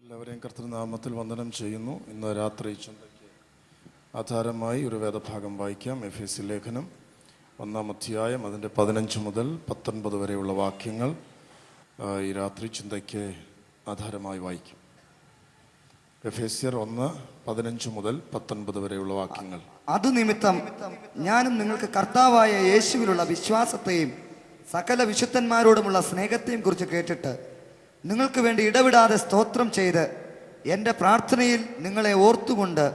എല്ലാവരെയും കർത്തൃനാമത്തിൽ വന്ദനം ചെയ്യുന്നു. ഇന്ന് രാത്രി ചിന്തയ്ക്ക് ആധാരമായി ഒരു വേദഭാഗം വായിക്കാം. എഫേസ്യ ലേഖനം 1-ാം അധ്യായം അതിൻ്റെ 15 മുതൽ 19 വരെയുള്ള വാക്യങ്ങൾ ഈ രാത്രി ചിന്തയ്ക്ക് ആധാരമായി വായിക്കും. എഫേസ്യർ 1:15 മുതൽ 19 വരെയുള്ള വാക്യങ്ങൾ. അതുനിമിത്തം ഞാനും നിങ്ങൾക്ക് കർത്താവായ യേശുവിലുള്ള വിശ്വാസത്തെയും സകല വിശുദ്ധന്മാരോടുമുള്ള സ്നേഹത്തെയും കുറിച്ച് കേട്ടിട്ട് നിങ്ങൾക്ക് വേണ്ടി ഇടവിടാതെ സ്തോത്രം ചെയ്ത് എൻ്റെ പ്രാർത്ഥനയിൽ നിങ്ങളെ ഓർത്തുകൊണ്ട്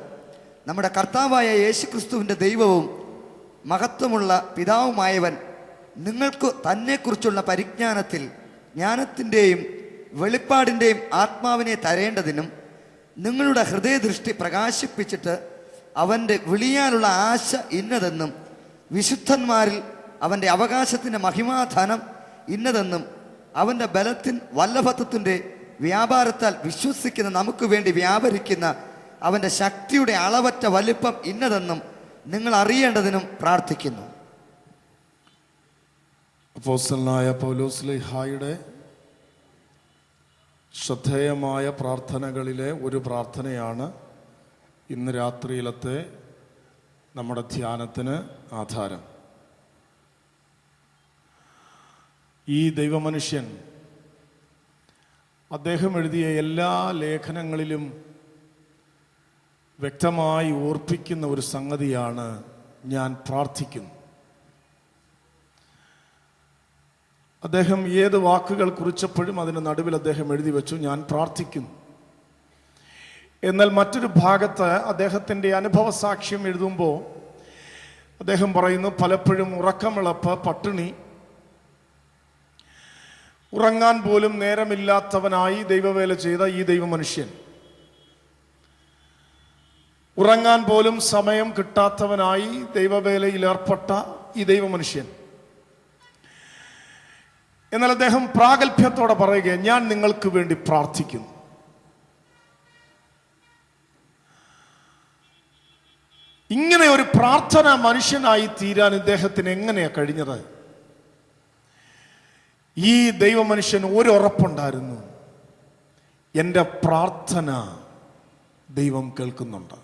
നമ്മുടെ കർത്താവായ യേശുക്രിസ്തുവിൻ്റെ ദൈവവും മഹത്വമുള്ള പിതാവുമായവൻ നിങ്ങൾക്ക് തന്നെക്കുറിച്ചുള്ള പരിജ്ഞാനത്തിൽ ജ്ഞാനത്തിൻ്റെയും വെളിപ്പാടിൻ്റെയും ആത്മാവിനെ തരേണ്ടതിനും നിങ്ങളുടെ ഹൃദയദൃഷ്ടി പ്രകാശിപ്പിച്ചിട്ട് അവൻ്റെ വിളിയാനുള്ള ആശ ഇന്നതെന്നും വിശുദ്ധന്മാരിൽ അവൻ്റെ അവകാശത്തിൻ്റെ മഹിമാധനം ഇന്നതെന്നും അവൻ്റെ ബലത്തിൻ വല്ലഭത്വത്തിൻ്റെ വ്യാപാരത്താൽ വിശ്വസിക്കുന്ന നമുക്ക് വേണ്ടി വ്യാപരിക്കുന്ന അവൻ്റെ ശക്തിയുടെ അളവറ്റ വലിപ്പം ഇന്നതെന്നും നിങ്ങൾ അറിയേണ്ടതിനും പ്രാർത്ഥിക്കുന്നു. അപ്പോസ്തലനായ പൗലോസ് ശ്ലീഹായുടെ ശ്രദ്ധേയമായ പ്രാർത്ഥനകളിലെ ഒരു പ്രാർത്ഥനയാണ് ഇന്ന് രാത്രിയിലത്തെ നമ്മുടെ ധ്യാനത്തിന് ആധാരം. ഈ ദൈവമനുഷ്യൻ അദ്ദേഹം എഴുതിയ എല്ലാ ലേഖനങ്ങളിലും വ്യക്തമായി ഓർപ്പിക്കുന്ന ഒരു സംഗതിയാണ് ഞാൻ പ്രാർത്ഥിക്കുന്നു. അദ്ദേഹം ഏത് വാക്കുകൾ കുറിച്ചപ്പോഴും അതിന് നടുവിൽ അദ്ദേഹം എഴുതി വെച്ചു, ഞാൻ പ്രാർത്ഥിക്കുന്നു. എന്നാൽ മറ്റൊരു ഭാഗത്ത് അദ്ദേഹത്തിൻ്റെ അനുഭവ സാക്ഷ്യം എഴുതുമ്പോൾ അദ്ദേഹം പറയുന്നു, പലപ്പോഴും ഉറക്കമിളപ്പ്, പട്ടിണി, ഉറങ്ങാൻ പോലും നേരമില്ലാത്തവനായി ദൈവവേല ചെയ്ത ഈ ദൈവമനുഷ്യൻ, ഉറങ്ങാൻ പോലും സമയം കിട്ടാത്തവനായി ദൈവവേലയിൽ ഏർപ്പെട്ട ഈ ദൈവമനുഷ്യൻ, എന്നാൽ അദ്ദേഹം പ്രാഗൽഭ്യത്തോടെ പറയുക, ഞാൻ നിങ്ങൾക്ക് വേണ്ടി പ്രാർത്ഥിക്കുന്നു. ഇങ്ങനെ ഒരു പ്രാർത്ഥന മനുഷ്യനായി തീരാൻ ഇദ്ദേഹത്തിന് എങ്ങനെയാ കഴിഞ്ഞത്? ഈ ദൈവമനുഷ്യന് ഒരു ഉറപ്പുണ്ടായിരുന്നു, എൻ്റെ പ്രാർത്ഥന ദൈവം കേൾക്കുന്നുണ്ട്.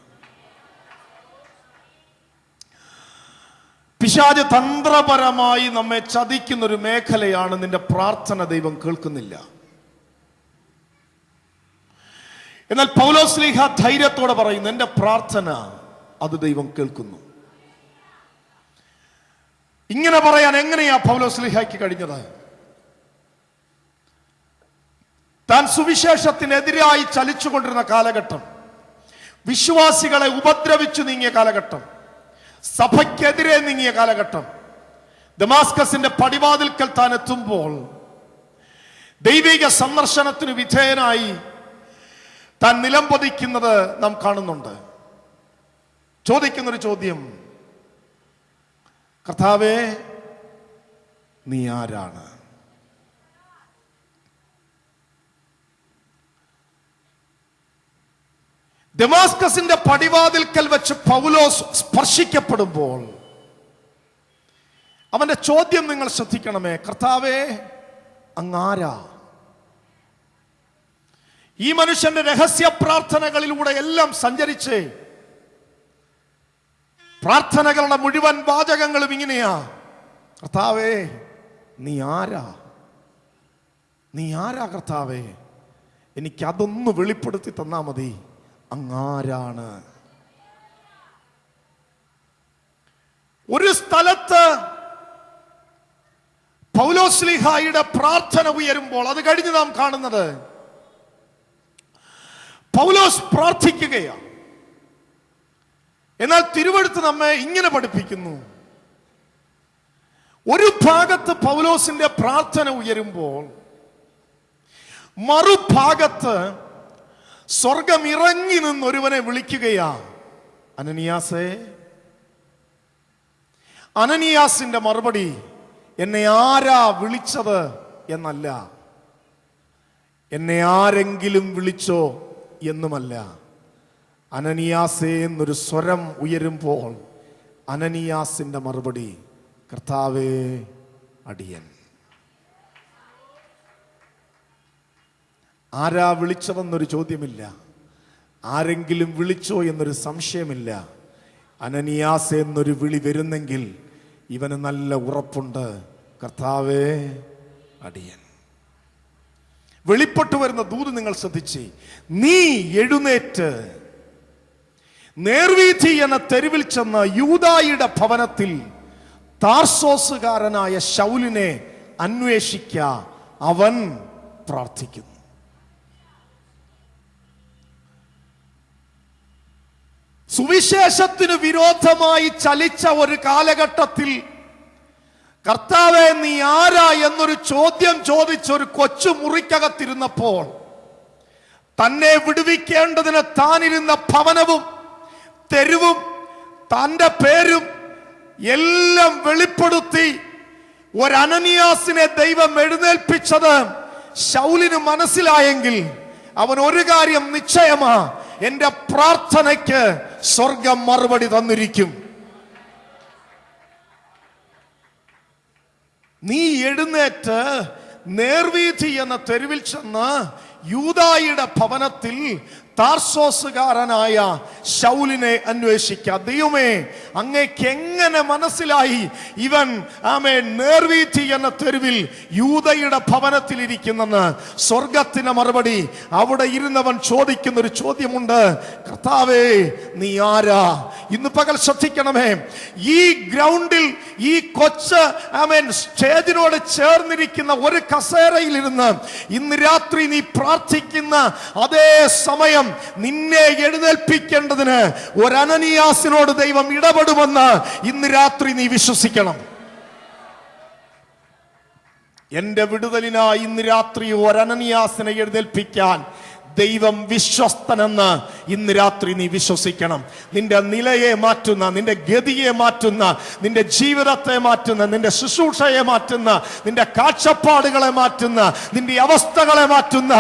പിശാച് തന്ത്രപരമായി നമ്മെ ചതിക്കുന്ന ഒരു മേഖലയാണ്, നിന്റെ പ്രാർത്ഥന ദൈവം കേൾക്കുന്നില്ല. എന്നാൽ പൗലോസ് ശ്ലീഹ ധൈര്യത്തോടെ പറയുന്നു, എൻ്റെ പ്രാർത്ഥന അത് ദൈവം കേൾക്കുന്നു. ഇങ്ങനെ പറയാൻ എങ്ങനെയാ പൗലോസ് ശ്ലീഹയ്ക്ക് കഴിഞ്ഞത്? താൻ സുവിശേഷത്തിനെതിരായി ചലിച്ചുകൊണ്ടിരുന്ന കാലഘട്ടം, വിശ്വാസികളെ ഉപദ്രവിച്ചു നീങ്ങിയ കാലഘട്ടം, സഭയ്ക്കെതിരെ നീങ്ങിയ കാലഘട്ടം, ദമാസ്കസിന്റെ പടിവാതിൽക്കൽ താൻ എത്തുമ്പോൾ ദൈവിക സന്ദർശനത്തിന് വിധേയനായി താൻ നിലംപതിക്കുന്നത് നാം കാണുന്നുണ്ട്. ചോദിക്കുന്നൊരു ചോദ്യം, കർത്താവേ നീ ആരാണ്? ദമാസ്കസിന്റെ പടിവാതിൽക്കൽ വെച്ച് പൗലോസ് സ്പർശിക്കപ്പെടുമ്പോൾ അവന്റെ ചോദ്യം നിങ്ങൾ ശ്രദ്ധിക്കണമേ, കർത്താവേ അങ്ങാരാ? ഈ മനുഷ്യന്റെ രഹസ്യ പ്രാർത്ഥനകളിലൂടെ എല്ലാം സഞ്ചരിച്ച് പ്രാർത്ഥനകളുടെ മുഴുവൻ വാചകങ്ങളും ഇങ്ങനെയാ, കർത്താവേ നീ ആരാ? നീ ആരാ കർത്താവേ? എനിക്കതൊന്ന് വെളിപ്പെടുത്തി തന്നാ മതി, അങ്ങാരാണ്? ഒരു സ്ഥലത്ത് പൗലോസ് ശ്ലീഹായുടെ പ്രാർത്ഥന ഉയരുമ്പോൾ അത് കഴിഞ്ഞ് നാം കാണുന്നത് പൗലോസ് പ്രാർത്ഥിക്കുകയാണ്. എന്നാൽ തിരുവെഴുത്ത് നമ്മെ ഇങ്ങനെ പഠിപ്പിക്കുന്നു, ഒരു ഭാഗത്ത് പൗലോസിന്റെ പ്രാർത്ഥന ഉയരുമ്പോൾ മറുഭാഗത്ത് സ്വർഗം ഇറങ്ങി നിന്ന് ഒരുവനെ വിളിക്കുകയാ, അനനിയാസേ. അനനിയാസിന്റെ മറുപടി എന്നെ ആരാ വിളിച്ചത് എന്നല്ല, എന്നെ ആരെങ്കിലും വിളിച്ചോ എന്നുമല്ല. അനനിയാസേ എന്നൊരു സ്വരം ഉയരുമ്പോൾ അനനിയാസിന്റെ മറുപടി, കർത്താവേ അടിയൻ. ആരാ വിളിച്ചതെന്നൊരു ചോദ്യമില്ല, ആരെങ്കിലും വിളിച്ചോ എന്നൊരു സംശയമില്ല. അനനിയാസ് എന്നൊരു വിളി വരുന്നെങ്കിൽ ഇവന് നല്ല ഉറപ്പുണ്ട്, കർത്താവേ അടിയൻ. വെളിപ്പെട്ടു വരുന്ന ദൂത് നിങ്ങൾ ശ്രദ്ധിച്ചേ. നീ എഴുന്നേറ്റ് നേർവീഥി എന്ന തെരുവിൽ ചെന്ന യൂദായുടെ ഭവനത്തിൽ താർസോസുകാരനായ ശൗലിനെ അന്വേഷിക്ക, അവൻ പ്രാർത്ഥിക്കുന്നു. സുവിശേഷത്തിന് വിരോധമായി ചലിച്ച ഒരു കാലഘട്ടത്തിൽ കർത്താവേ നീ ആരാ എന്നൊരു ചോദ്യം ചോദിച്ചൊരു കൊച്ചു മുറിക്കകത്തിരുന്നപ്പോൾ തന്നെ വിടുവിക്കേണ്ടതിന് താനിരുന്ന ഭവനവും തെരുവും തന്റെ പേരും എല്ലാം വെളിപ്പെടുത്തി ഒരു അനനിയാസിനെ ദൈവം എഴുന്നേൽപ്പിച്ചത് ശൗലിന് മനസ്സിലായെങ്കിൽ അവൻ ഒരു കാര്യം നിശ്ചയമാ, എന്റെ പ്രാർത്ഥനയ്ക്ക് സ്വർഗം മറുപടി തന്നിരിക്കും. നീ എഴുന്നേറ്റ് നേർവീഥി എന്ന തെരുവിൽ ചെന്ന് യൂദായുടെ ഭവനത്തിൽ താർസോസുകാരനായ ശൗലിനെ അന്വേഷിക്കുക. ദൈവമേ, അങ്ങേക്ക് എങ്ങനെ മനസ്സിലായി ഇവൻ നേർവീഥി എന്ന തെരുവിൽ യൂദയുടെ ഭവനത്തിൽ ഇരിക്കുന്നെന്ന്? സ്വർഗത്തിന്റെ മറുപടി, അവിടെ ഇരുന്നവൻ ചോദിക്കുന്ന ഒരു ചോദ്യമുണ്ട്, കർത്താവേ നീ ആരാ? ഇന്ന് പകൽ ശ്രദ്ധിക്കണമേ, ഈ ഗ്രൗണ്ടിൽ ഈ കൊച്ച് സ്റ്റേജിനോട് ചേർന്നിരിക്കുന്ന ഒരു കസേരയിൽ ഇരുന്ന് ഇന്ന് രാത്രി നീ പ്രാർത്ഥിക്കുന്ന അതേ സമയം നിന്നെ എഴുന്നേൽപ്പിക്കേണ്ടതിന് ഒരു അനനിയാസിനോട് ദൈവം ഇടപെടുമെന്ന് ഇന്ന് രാത്രി നീ വിശ്വസിക്കണം. എന്റെ വിടുതലിനായി ഇന്ന് രാത്രി ഒരു അനനിയാസിനെ എഴുന്നേൽപ്പിക്കാൻ ദൈവം വിശ്വസ്തനെന്ന് ഇന്ന് രാത്രി നീ വിശ്വസിക്കണം. നിന്റെ നിലയെ മാറ്റുന്ന, നിന്റെ ഗതിയെ മാറ്റുന്ന, നിന്റെ ജീവിതത്തെ മാറ്റുന്ന, നിന്റെ ശുശ്രൂഷയെ മാറ്റുന്ന, നിന്റെ കാഴ്ചപ്പാടുകളെ മാറ്റുന്ന, നിന്റെ അവസ്ഥകളെ മാറ്റുന്ന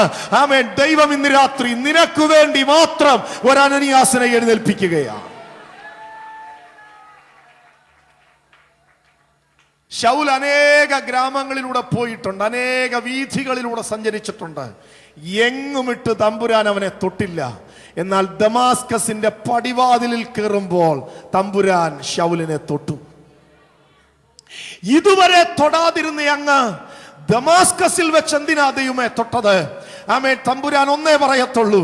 ദൈവം ഇന്ന് രാത്രി നിനക്ക് വേണ്ടി മാത്രം ഒരു അനനിയാസിനെ എഴുന്നേൽപ്പിക്കുകയാണ്. ശൗൽ അനേക ഗ്രാമങ്ങളിലൂടെ പോയിട്ടുണ്ട്, അനേക വീഥികളിലൂടെ സഞ്ചരിച്ചിട്ടുണ്ട്. എങ്ങുമിട്ട് തമ്പുരാൻ അവനെ തൊട്ടില്ല. എന്നാൽ ദമാസ്കസിന്റെ പടിവാതിലിൽ കയറുമ്പോൾ തമ്പുരാൻ ശൗലിനെ തൊട്ടു. ഇതുവരെ തൊടാതിരുന്ന അങ്ങ് ദമാസ്കസിൽ വെച്ച് എന്തിനാ ദൈവമേ തൊട്ടത്? തമ്പുരാൻ ഒന്നേ പറയത്തുള്ളൂ,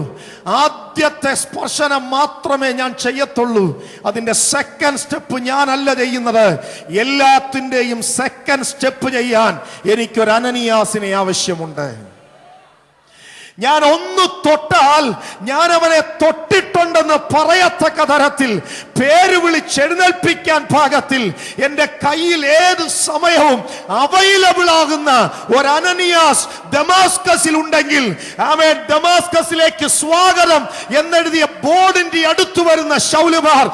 ആദ്യത്തെ സ്പർശനം മാത്രമേ ഞാൻ ചെയ്യത്തുള്ളൂ. അതിന്റെ സെക്കൻഡ് സ്റ്റെപ്പ് ഞാനല്ല ചെയ്യുന്നത്. എല്ലാത്തിന്റെയും സെക്കൻഡ് സ്റ്റെപ്പ് ചെയ്യാൻ എനിക്കൊരു അനനിയാസിനെ ആവശ്യമുണ്ട്. ഞാൻ ഒന്ന് തൊട്ടാൽ ഞാൻ അവനെ തൊട്ടിട്ടുണ്ടെന്ന് പറയത്തക്ക തരത്തിൽ പേര് വിളിച്ചെഴുന്നേൽപ്പിക്കാൻ പാകത്തിൽ എന്റെ കയ്യിൽ ഏത് സമയവും അവൈലബിൾ ആകുന്ന ഒരു അനനിയാസ് ദമാസ്കസിൽ ഉണ്ടെങ്കിൽ ദമാസ്കസിലേക്ക് സ്വാഗതം എന്നെഴുതിയ ബോർഡിന്റെ അടുത്ത് വരുന്ന ശൗലുമാർ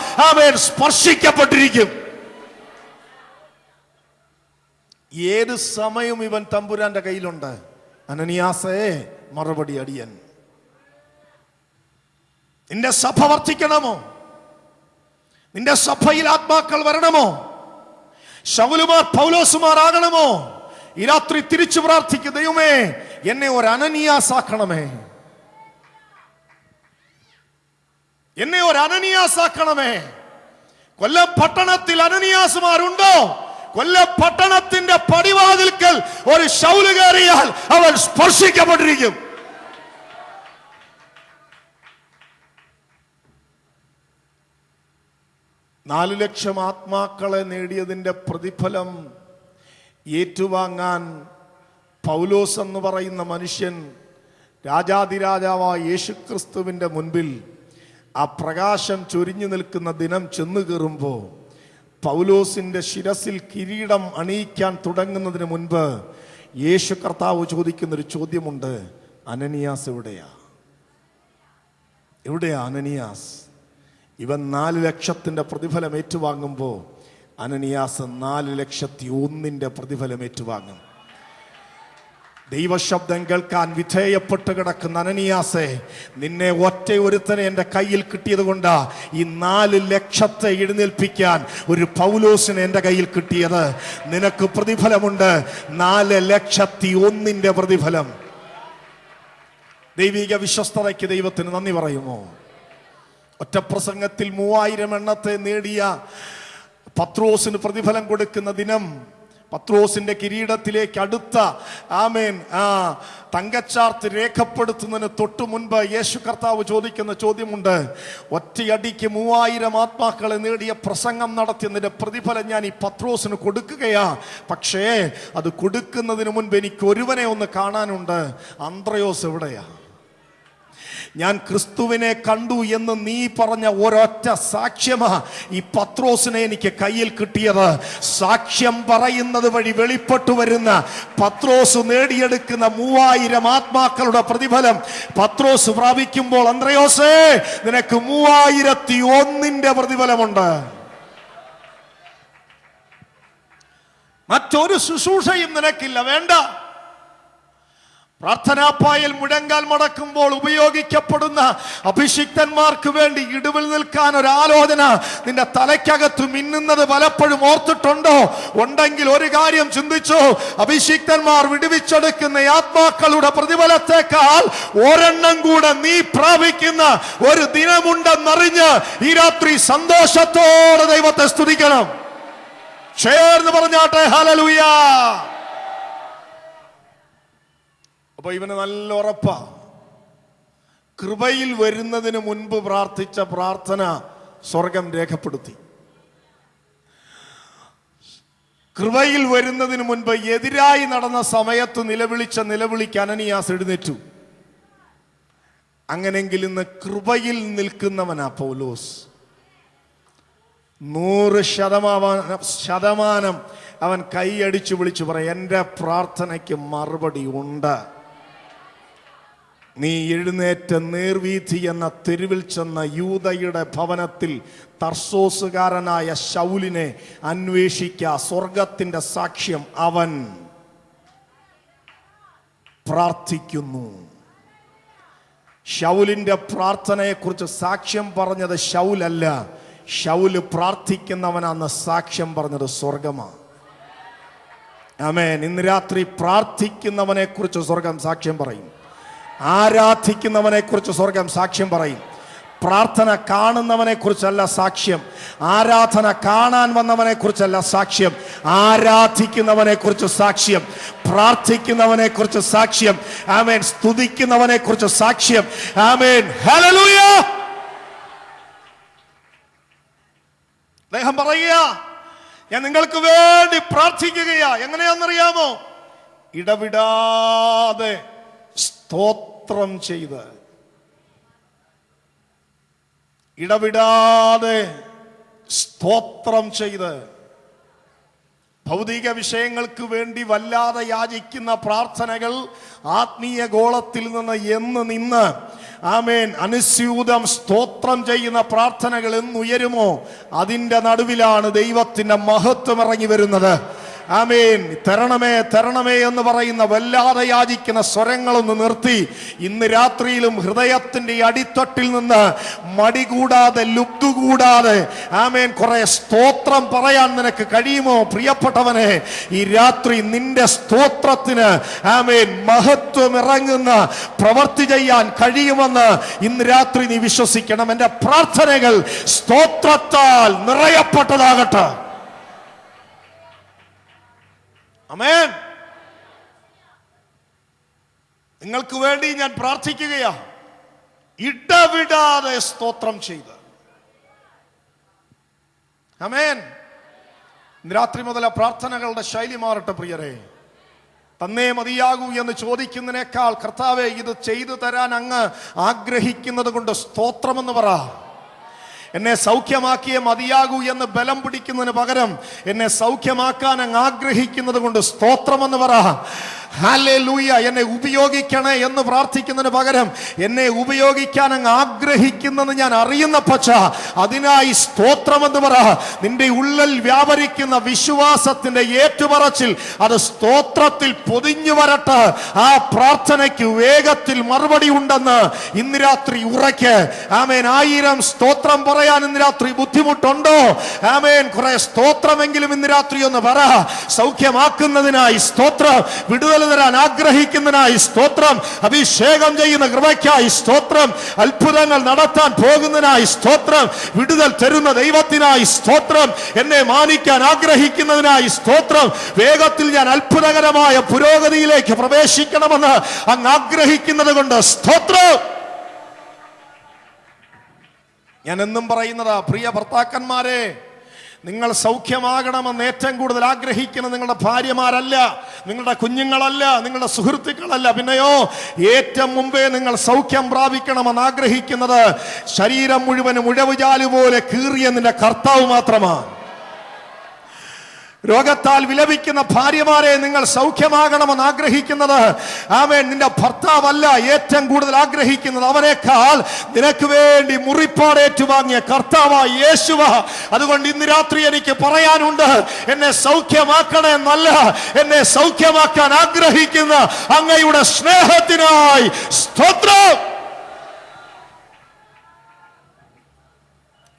സ്പർശിക്കപ്പെട്ടിരിക്കും. ഏത് സമയവും ഇവൻ തമ്പുരാന്റെ കയ്യിലുണ്ട്. അനനിയാസേ, മറുപടി അടിയൻ. നിന്റെ സഭ വർദ്ധിക്കണമോ? നിന്റെ സഭയിൽ ആത്മാക്കൾ വരണമോ? ശൗലുമാർ പൗലോസുമാർ ആകണമോ? ഈ രാത്രി തിരിച്ചു പ്രാർത്ഥിക്കുക, ദൈവമേ എന്നെ ഒരു അനനിയാസാക്കണമേ, എന്നെ ഒരു അനനിയാസാക്കണമേ. കൊല്ലം പട്ടണത്തിൽ അനനിയാസുമാരുണ്ടോ? കൊല്ലം പട്ടണത്തിന്റെ പടിവാതിൽക്കൽ ഒരു ശൗല് കയറിയാൽ അവൻ സ്പർശിക്കപ്പെട്ടിരിക്കും. നാല് ലക്ഷം ആത്മാക്കളെ നേടിയതിന്റെ പ്രതിഫലം ഏറ്റുവാങ്ങാൻ പൗലോസ് എന്ന് പറയുന്ന മനുഷ്യൻ രാജാതിരാജാവായ യേശുക്രിസ്തുവിന്റെ മുൻപിൽ ആ പ്രകാശം ചൊരിഞ്ഞു നിൽക്കുന്ന ദിനം ചെന്നു കയറുമ്പോൾ പൗലോസിന്റെ ശിരസിൽ കിരീടം അണിയിക്കാൻ തുടങ്ങുന്നതിന് മുൻപ് യേശു കർത്താവ് ചോദിക്കുന്നൊരു ചോദ്യമുണ്ട്, അനനിയാസ് എവിടെയാ? എവിടെയാ അനനിയാസ്? ഇവൻ 4 ലക്ഷത്തിന്റെ പ്രതിഫലം ഏറ്റുവാങ്ങുമ്പോൾ അനനിയാസ് 4,01,000 പ്രതിഫലം ഏറ്റുവാങ്ങും. ദൈവശബ്ദം കേൾക്കാൻ വിധേയപ്പെട്ട് കിടക്കുന്ന അനനിയാസെ, നിന്നെ ഒറ്റ ഒരുത്തനെ എൻ്റെ കയ്യിൽ കിട്ടിയത് കൊണ്ടാ ഈ 4 ലക്ഷത്തെ എഴുന്നേൽപ്പിക്കാൻ ഒരു പൗലോസിനെ എൻ്റെ കയ്യിൽ കിട്ടിയത്. നിനക്ക് പ്രതിഫലമുണ്ട്, 4,01,000 പ്രതിഫലം. ദൈവിക വിശ്വസ്തതയ്ക്ക് ദൈവത്തിന് നന്ദി പറയുമോ? ഒറ്റ പ്രസംഗത്തിൽ 3000 എണ്ണത്തെ നേടിയ പത്രോസിന് പ്രതിഫലം കൊടുക്കുന്ന ദിനം, പത്രോസിന്റെ കിരീടത്തിലേക്ക് അടുത്ത തങ്കച്ചാർത്ത് രേഖപ്പെടുത്തുന്നതിന് തൊട്ടു മുൻപ് യേശു കർത്താവ് ചോദിക്കുന്ന ചോദ്യമുണ്ട്. ഒറ്റയടിക്ക് 3000 ആത്മാക്കളെ നേടിയ പ്രസംഗം നടത്തിയതിന്റെ പ്രതിഫലം ഞാൻ ഈ പത്രോസിന് കൊടുക്കുകയാ. പക്ഷേ അത് കൊടുക്കുന്നതിന് മുൻപ് എനിക്ക് ഒരുവനെ ഒന്ന് കാണാനുണ്ട്. അന്ത്രയോസ് എവിടെയാ? ഞാൻ ക്രിസ്തുവിനെ കണ്ടു എന്ന് നീ പറഞ്ഞ ഒരൊറ്റ സാക്ഷ്യമാ ഈ പത്രോസിനെ എനിക്ക് കയ്യിൽ കിട്ടിയത്. സാക്ഷ്യം പറയുന്നത് വഴി വെളിപ്പെട്ടു വരുന്ന പത്രോസ് നേടിയെടുക്കുന്ന 3000 ആത്മാക്കളുടെ പ്രതിഫലം പത്രോസ് പ്രാപിക്കുമ്പോൾ, അന്ത്രയോസേ, നിനക്ക് 3001 പ്രതിഫലമുണ്ട്. മറ്റൊരു ശുശ്രൂഷയും നിനക്കില്ല, വേണ്ട. പ്രാർത്ഥനാപ്പായൽ മുഴങ്കാൽ മടക്കുമ്പോൾ ഉപയോഗിക്കപ്പെടുന്ന അഭിഷിക്തന്മാർക്ക് വേണ്ടി ഇടിവിൽ നിൽക്കാൻ ഒരു ആലോചന നിന്റെ തലയ്ക്കകത്ത് മിന്നുന്നത് പലപ്പോഴും ഓർത്തിട്ടുണ്ടോ? ഉണ്ടെങ്കിൽ ഒരു കാര്യം ചിന്തിച്ചു. അഭിഷിക്തന്മാർ വിടുവിച്ചെടുക്കുന്ന ആത്മാക്കളുടെ പ്രതിഫലത്തെക്കാൾ ഒരെണ്ണം കൂടെ നീ പ്രാപിക്കുന്ന ഒരു ദിനമുണ്ടെന്നറിഞ്ഞ് ഈ രാത്രി സന്തോഷത്തോടെ ദൈവത്തെ സ്തുതിക്കണം. ചേർന്ന് പറഞ്ഞാട്ടെ ഹല്ലേലൂയ. അപ്പൊ ഇവന് നല്ല ഉറപ്പാ. കൃപയിൽ വരുന്നതിന് മുൻപ് പ്രാർത്ഥിച്ച പ്രാർത്ഥന സ്വർഗം രേഖപ്പെടുത്തി. കൃപയിൽ വരുന്നതിന് മുൻപ് എതിരായി നടന്ന സമയത്ത് നിലവിളിച്ച നിലവിളിക്ക് അനനിയാസ് എഴുന്നേറ്റു. അങ്ങനെങ്കിൽ ഇന്ന് കൃപയിൽ നിൽക്കുന്നവനാ പൗലോസ്. 100% അവൻ കൈയടിച്ചു വിളിച്ചു പറയും, എൻ്റെ പ്രാർത്ഥനയ്ക്ക് മറുപടി ഉണ്ട്. നീ എഴുന്നേറ്റ് നേർവീഥി എന്ന തെരുവിൽ ചെന്ന യൂദയുടെ ഭവനത്തിൽ തർസോസുകാരനായ ശൗലിനെ അന്വേഷിക്ക. സ്വർഗത്തിന്റെ സാക്ഷ്യം, അവൻ പ്രാർത്ഥിക്കുന്നു. ശൗലിന്റെ പ്രാർത്ഥനയെക്കുറിച്ച് സാക്ഷ്യം പറഞ്ഞത് ശൗലല്ല, ശൗല് പ്രാർത്ഥിക്കുന്നവനാന്ന് സാക്ഷ്യം പറഞ്ഞത് സ്വർഗമാണ്. ആമേൻ. ഇന്ന് രാത്രി പ്രാർത്ഥിക്കുന്നവനെ കുറിച്ച് സ്വർഗം സാക്ഷ്യം പറയും. ആരാധിക്കുന്നവനെ കുറിച്ച് സ്വർഗം സാക്ഷ്യം പറയും. പ്രാർത്ഥന കാണുന്നവനെ കുറിച്ചല്ല സാക്ഷ്യം, ആരാധന കാണാൻ വന്നവനെ കുറിച്ചല്ല സാക്ഷ്യം, ആരാധിക്കുന്നവനെ കുറിച്ച് സാക്ഷ്യം, പ്രാർത്ഥിക്കുന്നവനെ കുറിച്ച് സാക്ഷ്യം. ആമേൻ. സ്തുതിക്കുന്നവനെ കുറിച്ച് സാക്ഷ്യം. ആമേൻ. ഹല്ലേലൂയ. അദ്ദേഹം പറയുക, ഞാൻ നിങ്ങൾക്ക് വേണ്ടി പ്രാർത്ഥിക്കുകയാ. എങ്ങനെയാണെന്നറിയാമോ? ഇടവിടാതെ സ്തോത്രം ചെയ്ത്, ഇടവിടാതെ സ്തോത്രം ചെയ്ത്. ഭൗതിക വിഷയങ്ങൾക്ക് വേണ്ടി വല്ലാതെ യാചിക്കുന്ന പ്രാർത്ഥനകൾ ആത്മീയ ഗോളത്തിൽ നിന്ന് ആമേൻ അനുസ്യൂതം സ്തോത്രം ചെയ്യുന്ന പ്രാർത്ഥനകൾ എന്നുയരുമോ അതിൻ്റെ നടുവിലാണ് ദൈവത്തിന്റെ മഹത്വം ഇറങ്ങി വരുന്നത്. ആമേൻ. തരണമേ തരണമേ എന്ന് പറയുന്ന വല്ലാതെ യാചിക്കുന്ന സ്വരങ്ങളൊന്ന് നിർത്തി ഇന്ന് രാത്രിയിലും ഹൃദയത്തിന്റെ അടിത്തട്ടിൽ നിന്ന് മടി കൂടാതെ ലുബ്ധു കൂടാതെ ആമേൻ കുറെ സ്തോത്രം പറയാൻ നിനക്ക് കഴിയുമോ പ്രിയപ്പെട്ടവനെ? ഈ രാത്രി നിന്റെ സ്തോത്രത്തിന് ആമേൻ മഹത്വം ഇറങ്ങുന്ന പ്രവൃത്തി ചെയ്യാൻ കഴിയുമെന്ന് ഇന്ന് രാത്രി നീ വിശ്വസിക്കണം. എന്റെ പ്രാർത്ഥനകൾ സ്തോത്രത്താൽ നിറയപ്പെട്ടതാകട്ടെ. ആമേൻ. നിങ്ങൾക്ക് വേണ്ടി ഞാൻ പ്രാർത്ഥിക്കുകയാ, ഇടവിടാതെ സ്തോത്രം ചെയ്ത്. ആമേൻ. രാത്രി മുതൽ പ്രാർത്ഥനകളുടെ ശൈലി മാറട്ടെ പ്രിയരെ. തന്നേ മതിയാകൂ എന്ന് ചോദിക്കുന്നതിനേക്കാൾ കർത്താവേ ഇത് ചെയ്തു തരാൻ അങ്ങ് ആഗ്രഹിക്കുന്നത് കൊണ്ട് സ്തോത്രമെന്ന് പറ. എന്നെ സൗഖ്യമാക്കിയേ മതിയാകൂ എന്ന് ബലം പിടിക്കുന്നതിന് പകരം എന്നെ സൗഖ്യമാക്കാൻ അങ്ങ് ആഗ്രഹിക്കുന്നത് കൊണ്ട് സ്തോത്രമെന്ന് പറ. ഹല്ലേലൂയ. എന്നെ ഉപയോഗിക്കണേ എന്ന് പ്രാർത്ഥിക്കുന്നതിന് പകരം എന്നെ ഉപയോഗിക്കാൻ അങ്ങ് ആഗ്രഹിക്കുന്നെന്ന് ഞാൻ അറിയുന്ന പക്ഷ അതിനായി സ്തോത്രമെന്ന് പറ. നിന്റെ ഉള്ളിൽ വ്യാപരിക്കുന്ന വിശ്വാസത്തിന്റെ ഏറ്റുപറച്ചിൽ അത് സ്തോത്രത്തിൽ പൊതിഞ്ഞു വരട്ടെ. ആ പ്രാർത്ഥനയ്ക്ക് വേഗത്തിൽ മറുപടി ഉണ്ടെന്ന് ഇന്ന് രാത്രി ഉറയ്ക്ക്. ആമേൻ. 1000 സ്തോത്രം പറയാൻ ഇന്ന് രാത്രി ബുദ്ധിമുട്ടുണ്ടോ? ആമേൻ. കുറെ സ്തോത്രമെങ്കിലും ഇന്ന് രാത്രി ഒന്ന് പറ. സൗഖ്യമാക്കുന്നതിനായി സ്തോത്രം, വിടുതൽ തരാൻ ആഗ്രഹിക്കുന്നതിനായി സ്തോത്രം. അഭിഷേകം ചെയ്യുന്ന കൃപയ്ക്കായി സ്തോത്രം. അത്ഭുതങ്ങൾ നടത്താൻ പോകുന്നതിനായി സ്തോത്രം. വിടുതൽ തരുന്ന ദൈവത്തിനായി സ്തോത്രം. എന്നെ മാനിക്കാൻ ആഗ്രഹിക്കുന്നതിനായി സ്തോത്രം. വേഗത്തിൽ ഞാൻ അത്ഭുതകരമായ പുരോഗതിയിലേക്ക് പ്രവേശിക്കണമെന്ന് അങ്ങ് ആഗ്രഹിക്കുന്നത് കൊണ്ട് സ്തോത്രം. ഞാൻ എന്നും പറയുന്നതാ, പ്രിയ ഭർത്താക്കന്മാരെ, നിങ്ങൾ സൗഖ്യമാകണമെന്ന് ഏറ്റവും കൂടുതൽ ആഗ്രഹിക്കുന്ന നിങ്ങളുടെ ഭാര്യമാരല്ല, നിങ്ങളുടെ കുഞ്ഞുങ്ങളല്ല, നിങ്ങളുടെ സുഹൃത്തുക്കളല്ല, പിന്നെയോ ഏറ്റവും മുമ്പേ നിങ്ങൾ സൗഖ്യം പ്രാപിക്കണമെന്ന് ആഗ്രഹിക്കുന്നത് ശരീരം മുഴുവനും ഉഴവുചാലു പോലെ കീറിയ നിന്റെ കർത്താവ് മാത്രമാണ്. രോഗത്താൽ വിലപിക്കുന്ന ഭാര്യമാരെ, നിങ്ങൾ സൗഖ്യമാകണമെന്ന് ആഗ്രഹിക്കുന്നത് ആമേൻ നിന്റെ ഭർത്താവല്ല, ഏറ്റവും കൂടുതൽ ആഗ്രഹിക്കുന്നത് അവനേക്കാൾ നിനക്ക് വേണ്ടി മുറിപ്പാടേറ്റു വാങ്ങിയ കർത്താവായ യേശുവ. അതുകൊണ്ട് ഇന്ന് രാത്രി എനിക്ക് പറയാനുണ്ട്, എന്നെ സൗഖ്യമാക്കണേ എന്നല്ല, എന്നെ സൗഖ്യമാക്കാൻ ആഗ്രഹിക്കുന്ന അങ്ങയുടെ സ്നേഹത്തിനായി സ്തോത്രം.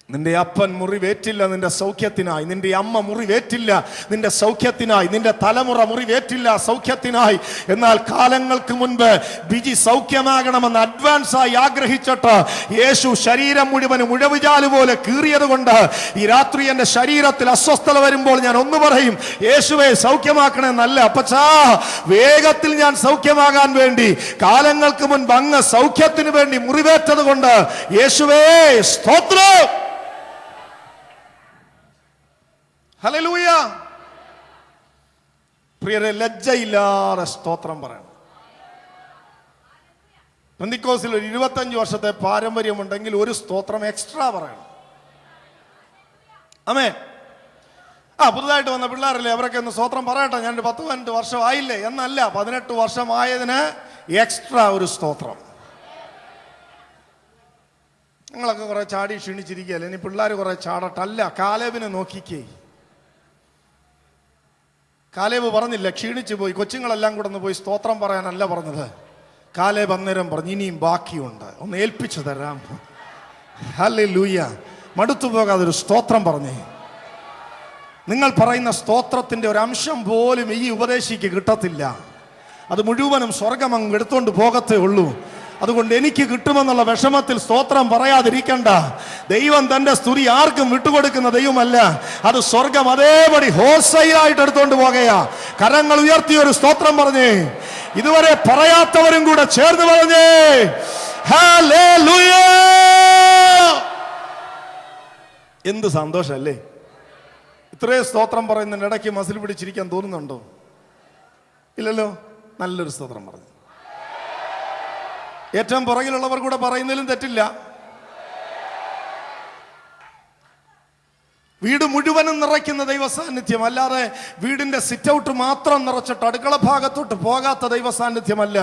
നിന്റെ അപ്പൻ മുറിവേറ്റില്ല നിന്റെ സൗഖ്യത്തിനായി, നിന്റെ അമ്മ മുറിവേറ്റില്ല നിന്റെ സൗഖ്യത്തിനായി, നിന്റെ തലമുറ മുറിവേറ്റില്ല സൗഖ്യത്തിനായി. എന്നാൽ കാലങ്ങൾക്ക് മുൻപ് ബിജി സൗഖ്യമാകണമെന്ന് അഡ്വാൻസായി ആഗ്രഹിച്ചിട്ട് യേശു ശരീരം മുഴുവനും ഉഴവുചാലു പോലെ കീറിയത് കൊണ്ട് ഈ രാത്രി എന്റെ ശരീരത്തിൽ അസ്വസ്ഥത വരുമ്പോൾ ഞാൻ ഒന്ന് പറയും, യേശുവെ സൗഖ്യമാക്കണമെന്നല്ല അപ്പച്ചാ, വേഗത്തിൽ ഞാൻ സൗഖ്യമാകാൻ വേണ്ടി കാലങ്ങൾക്ക് മുൻപ് അങ്ങ് സൗഖ്യത്തിന് വേണ്ടി മുറിവേറ്റത് കൊണ്ട് യേശുവേ സ്തോത്രം. ഹല്ലേലൂയ. പ്രിയരെ, ലജ്ജയില്ലാതെ സ്തോത്രം പറയണം. പെന്തിക്കോസിൽ ഒരു 25 വർഷത്തെ പാരമ്പര്യമുണ്ടെങ്കിൽ ഒരു സ്തോത്രം എക്സ്ട്രാ പറയണം. ആമേൻ. പുതുതായിട്ട് വന്ന പിള്ളേരല്ലേ, അവരൊക്കെ ഒന്ന് സ്തോത്രം പറയട്ടെ. ഞാൻ 10-15 വർഷം ആയില്ലേ എന്നല്ല, 18 വർഷമായതിന് എക്സ്ട്രാ ഒരു സ്തോത്രം. നിങ്ങളൊക്കെ കുറെ ചാടി ക്ഷീണിച്ചിരിക്കുകയല്ലേ, ഇനി പിള്ളേർ കുറെ ചാടട്ടല്ല. കാലേബിനെ നോക്കിക്കേ. കാലേബ് പറഞ്ഞില്ല ക്ഷീണിച്ചു പോയി, കൊച്ചുങ്ങളെല്ലാം കൂടെ ഒന്ന് പോയി സ്തോത്രം പറയാനല്ല പറഞ്ഞത്. കാലേബ് അന്നേരം പറഞ്ഞു, ഇനിയും ബാക്കിയുണ്ട്, ഒന്ന് ഏൽപ്പിച്ചു തരാം. ഹല്ലേലൂയ. മടുത്തു പോകാതെ ഒരു സ്തോത്രം പറഞ്ഞേ. നിങ്ങൾ പറയുന്ന സ്തോത്രത്തിന്റെ ഒരു അംശം പോലും ഈ ഉപദേശിക്ക് കിട്ടത്തില്ല. അത് മുഴുവനും സ്വർഗം അങ്ങ് എടുത്തോണ്ട് പോകത്തേ ഉള്ളൂ. അതുകൊണ്ട് എനിക്ക് കിട്ടുമെന്നുള്ള വിഷമത്തിൽ സ്തോത്രം പറയാതിരിക്കണ്ട. ദൈവം തന്റെ സ്തുതി ആർക്കും വിട്ടുകൊടുക്കുന്ന ദൈവമല്ല. അത് സ്വർഗം അതേപടി ഹോസയായിട്ട് എടുത്തോണ്ട് പോകയാ. കരങ്ങൾ ഉയർത്തി ഒരു സ്തോത്രം പറഞ്ഞേ. ഇതുവരെ പറയാത്തവരും കൂടെ ചേർന്ന് പറഞ്ഞേ ഹല്ലേലൂയ. എന്ത് സന്തോഷല്ലേ. ഇത്രയും സ്തോത്രം പറയുന്നതിന്റെ ഇടയ്ക്ക് മസിൽ പിടിച്ചിരിക്കാൻ തോന്നുന്നുണ്ടോ? ഇല്ലല്ലോ. നല്ലൊരു സ്തോത്രം പറഞ്ഞു. ഏറ്റവും പുറകിലുള്ളവർ കൂടെ പറയുന്നതിലും തെറ്റില്ല. വീട് മുഴുവനും നിറയ്ക്കുന്ന ദൈവസാന്നിധ്യം അല്ലാതെ വീടിന്റെ സിറ്റ് ഔട്ട് മാത്രം നിറച്ചിട്ട് അടുക്കള ഭാഗത്തോട്ട് പോകാത്ത ദൈവസാന്നിധ്യമല്ല.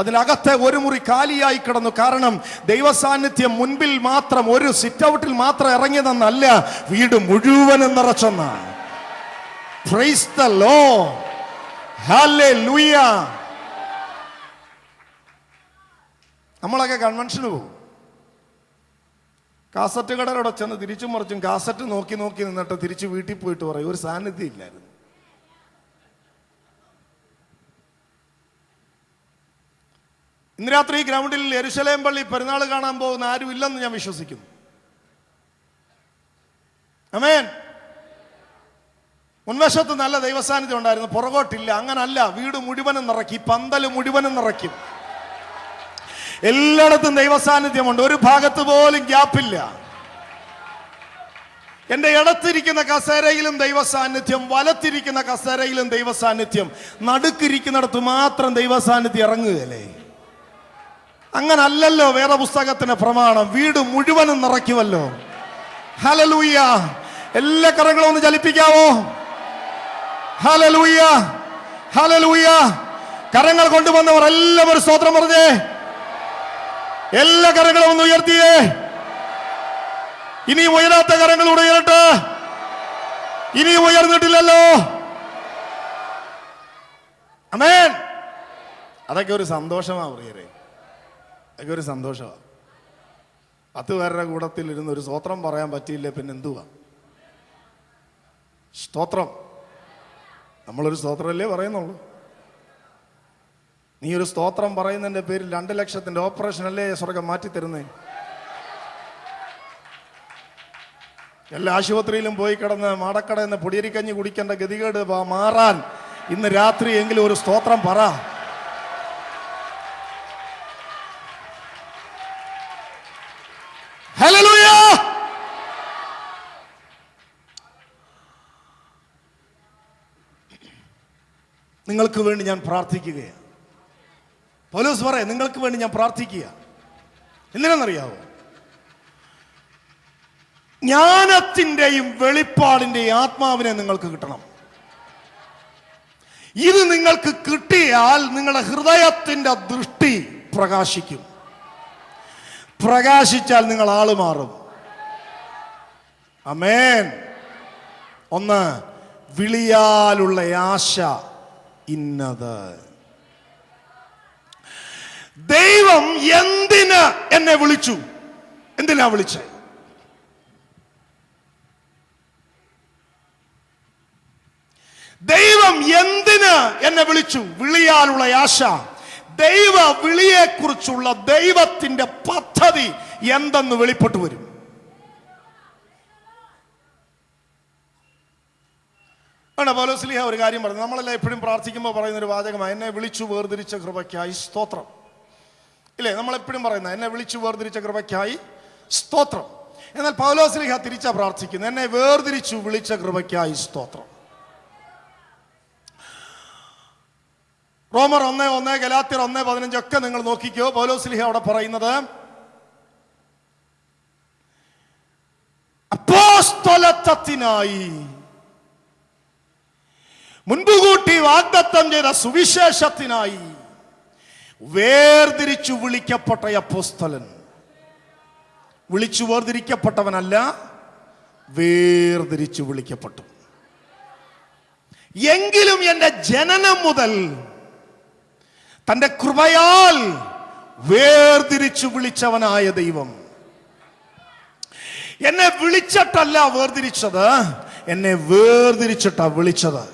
അതിനകത്തെ ഒരു മുറി കാലിയായി കിടന്നു. കാരണം ദൈവസാന്നിധ്യം മുൻപിൽ മാത്രം ഒരു സിറ്റ് ഔട്ടിൽ മാത്രം ഇറങ്ങിയതെന്നല്ല, വീട് മുഴുവനും നിറച്ചെന്നാണ്. Praise the lord. ഹല്ലേലൂയ. നമ്മളൊക്കെ കൺവെൻഷന് പോകും. കാസറ്റ് കടലോടെ ചെന്ന് തിരിച്ചും മറിച്ചും കാസറ്റ് നോക്കി നോക്കി നിന്നിട്ട് തിരിച്ച് വീട്ടിൽ പോയിട്ട് പറയും, ഒരു സാന്നിധ്യം ഇല്ലായിരുന്നു. ഇന്ന് രാത്രി ഈ ഗ്രൗണ്ടിൽ യെരുശലേം പള്ളി പെരുന്നാൾ കാണാൻ പോകുന്ന ആരും ഇല്ലെന്ന് ഞാൻ വിശ്വസിക്കുന്നു. ആമേൻ. മുൻവശത്ത് നല്ല ദൈവസാന്നിധ്യം ഉണ്ടായിരുന്നു, പുറകോട്ടില്ല. അങ്ങനല്ല, വീട് മുഴുവനും നിറയ്ക്കും, പന്തല് മുഴുവനും നിറയ്ക്കും. എല്ലായിടത്തും ദൈവസാന്നിധ്യമുണ്ട്, ഒരു ഭാഗത്ത് പോലും ഗ്യാപ്പില്ല. എന്റെ ഇടത്തിരിക്കുന്ന കസേരയിലും ദൈവസാന്നിധ്യം, വലത്തിരിക്കുന്ന കസേരയിലും ദൈവസാന്നിധ്യം, നടുക്കിരിക്കുന്നിടത്ത് മാത്രം ദൈവസാന്നിധ്യം ഇറങ്ങുകയല്ലേ? അങ്ങനല്ലല്ലോ വേദപുസ്തകത്തിന്റെ പ്രമാണം. വീട് മുഴുവനും നിറയ്ക്കുമല്ലോ. ഹല്ലേലൂയ. എല്ലാ കരങ്ങളും ഒന്ന് ചലിപ്പിക്കാവോ? Hallelujah, hallelujah. കരങ്ങൾ കൊണ്ടുവന്നവർ എല്ലാവരും സ്തോത്രം പറഞ്ഞേ. എല്ലാ കരങ്ങളും ഒന്ന് ഉയർത്തിയേ. ഇനിയും ഉയരാത്ത കരങ്ങളൂടെ ഉയരട്ടെ. ഇനിയും ഉയർന്നിട്ടില്ലല്ലോ. ആമേൻ. അതൊക്കെ ഒരു സന്തോഷമാണ് പ്രിയരെ, അതൊക്കെ ഒരു സന്തോഷമാണ്. 10 പേരുടെ കൂടത്തിൽ ഇരുന്ന് ഒരു സ്തോത്രം പറയാൻ പറ്റിയില്ലേ പിന്നെ എന്തുവാ സ്തോത്രം? നമ്മളൊരു സ്തോത്രമല്ലേ പറയുന്നുള്ളൂ. നീ ഒരു സ്തോത്രം പറയുന്നതിന്റെ പേരിൽ 2 ലക്ഷത്തിന്റെ ഓപ്പറേഷൻ അല്ലേ സ്വർഗം മാറ്റിത്തരുന്നേ? എല്ലാ ആശുപത്രിയിലും പോയി കിടന്ന് മാടക്കടയിൽ നിന്ന് പൊടിയരിക്കഞ്ഞി കുടിക്കേണ്ട ഗതികേട് മാറാൻ ഇന്ന് രാത്രി എങ്കിലും ഒരു സ്തോത്രം പറ. ഹല്ലേലൂയ! നിങ്ങൾക്ക് വേണ്ടി ഞാൻ പ്രാർത്ഥിക്കുകയാണ്. പൗലോസ് പറയാം, നിങ്ങൾക്ക് വേണ്ടി ഞാൻ പ്രാർത്ഥിക്കുക. എന്തിനാണെന്നറിയാവോ? ജ്ഞാനത്തിന്റെയും വെളിപ്പാടിന്റെയും ആത്മാവിനെ നിങ്ങൾക്ക് കിട്ടണം. ഇത് നിങ്ങൾക്ക് കിട്ടിയാൽ നിങ്ങളുടെ ഹൃദയത്തിന്റെ ദൃഷ്ടി പ്രകാശിക്കും. പ്രകാശിച്ചാൽ നിങ്ങൾ ആള് മാറും. ആമേൻ. ഒന്ന്, വിളിയാലുള്ള ആശ ഇന്നത്. ദൈവം എന്തിന് എന്നെ വിളിച്ചു? എന്തിനാ വിളിച്ചേ? ദൈവം എന്തിന് എന്നെ വിളിച്ചു? വിളിയാലുള്ള ആശ. ദൈവ വിളിയെക്കുറിച്ചുള്ള ദൈവത്തിന്റെ പദ്ധതി എന്തെന്ന് വെളിപ്പെട്ടു വരും. ആണ് പൗലോസ്ലീഹ ഒരു കാര്യം പറഞ്ഞു. നമ്മളെല്ലാം എപ്പോഴും പ്രാർത്ഥിക്കുമ്പോൾ പറയുന്ന ഒരു വാചകമാണ്, എന്നെ വിളിച്ചു വേർതിരിച്ച കൃപയ്ക്കായി സ്തോത്രം. ഇല്ലേ? നമ്മളെപ്പോഴും പറയുന്ന എന്നെ വിളിച്ചു വേർതിരിച്ച കൃപയ്ക്കായി സ്തോത്രം. എന്നാൽ പൗലോസ്ലീഹ തിരിച്ചാ പ്രാർത്ഥിക്കുന്നത്, എന്നെ വേർതിരിച്ചു വിളിച്ച കൃപയ്ക്കായി സ്തോത്രം. റോമർ 1:1, ഗലാത്യർ 1:15 ഒക്കെ നിങ്ങൾ നോക്കിക്കോ. പൗലോസ്ലീഹ അവിടെ പറയുന്നത് അപ്പോസ്തലത്വത്തിനായി മുൻകൂട്ടി വാഗ്ദത്തം ചെയ്ത സുവിശേഷത്തിനായി വേർതിരിച്ചു വിളിക്കപ്പെട്ട അപ്പോസ്തലൻ. വിളിച്ചു വേർതിരിക്കപ്പെട്ടവനല്ല, വേർതിരിച്ചു വിളിക്കപ്പെട്ടു. എങ്കിലും എന്റെ ജനനം മുതൽ തന്റെ കൃപയാൽ വേർതിരിച്ചു വിളിച്ചവനായ ദൈവം എന്നെ വിളിച്ചിട്ടല്ല വേർതിരിച്ചത്, എന്നെ വേർതിരിച്ചിട്ടാ വിളിച്ചത്.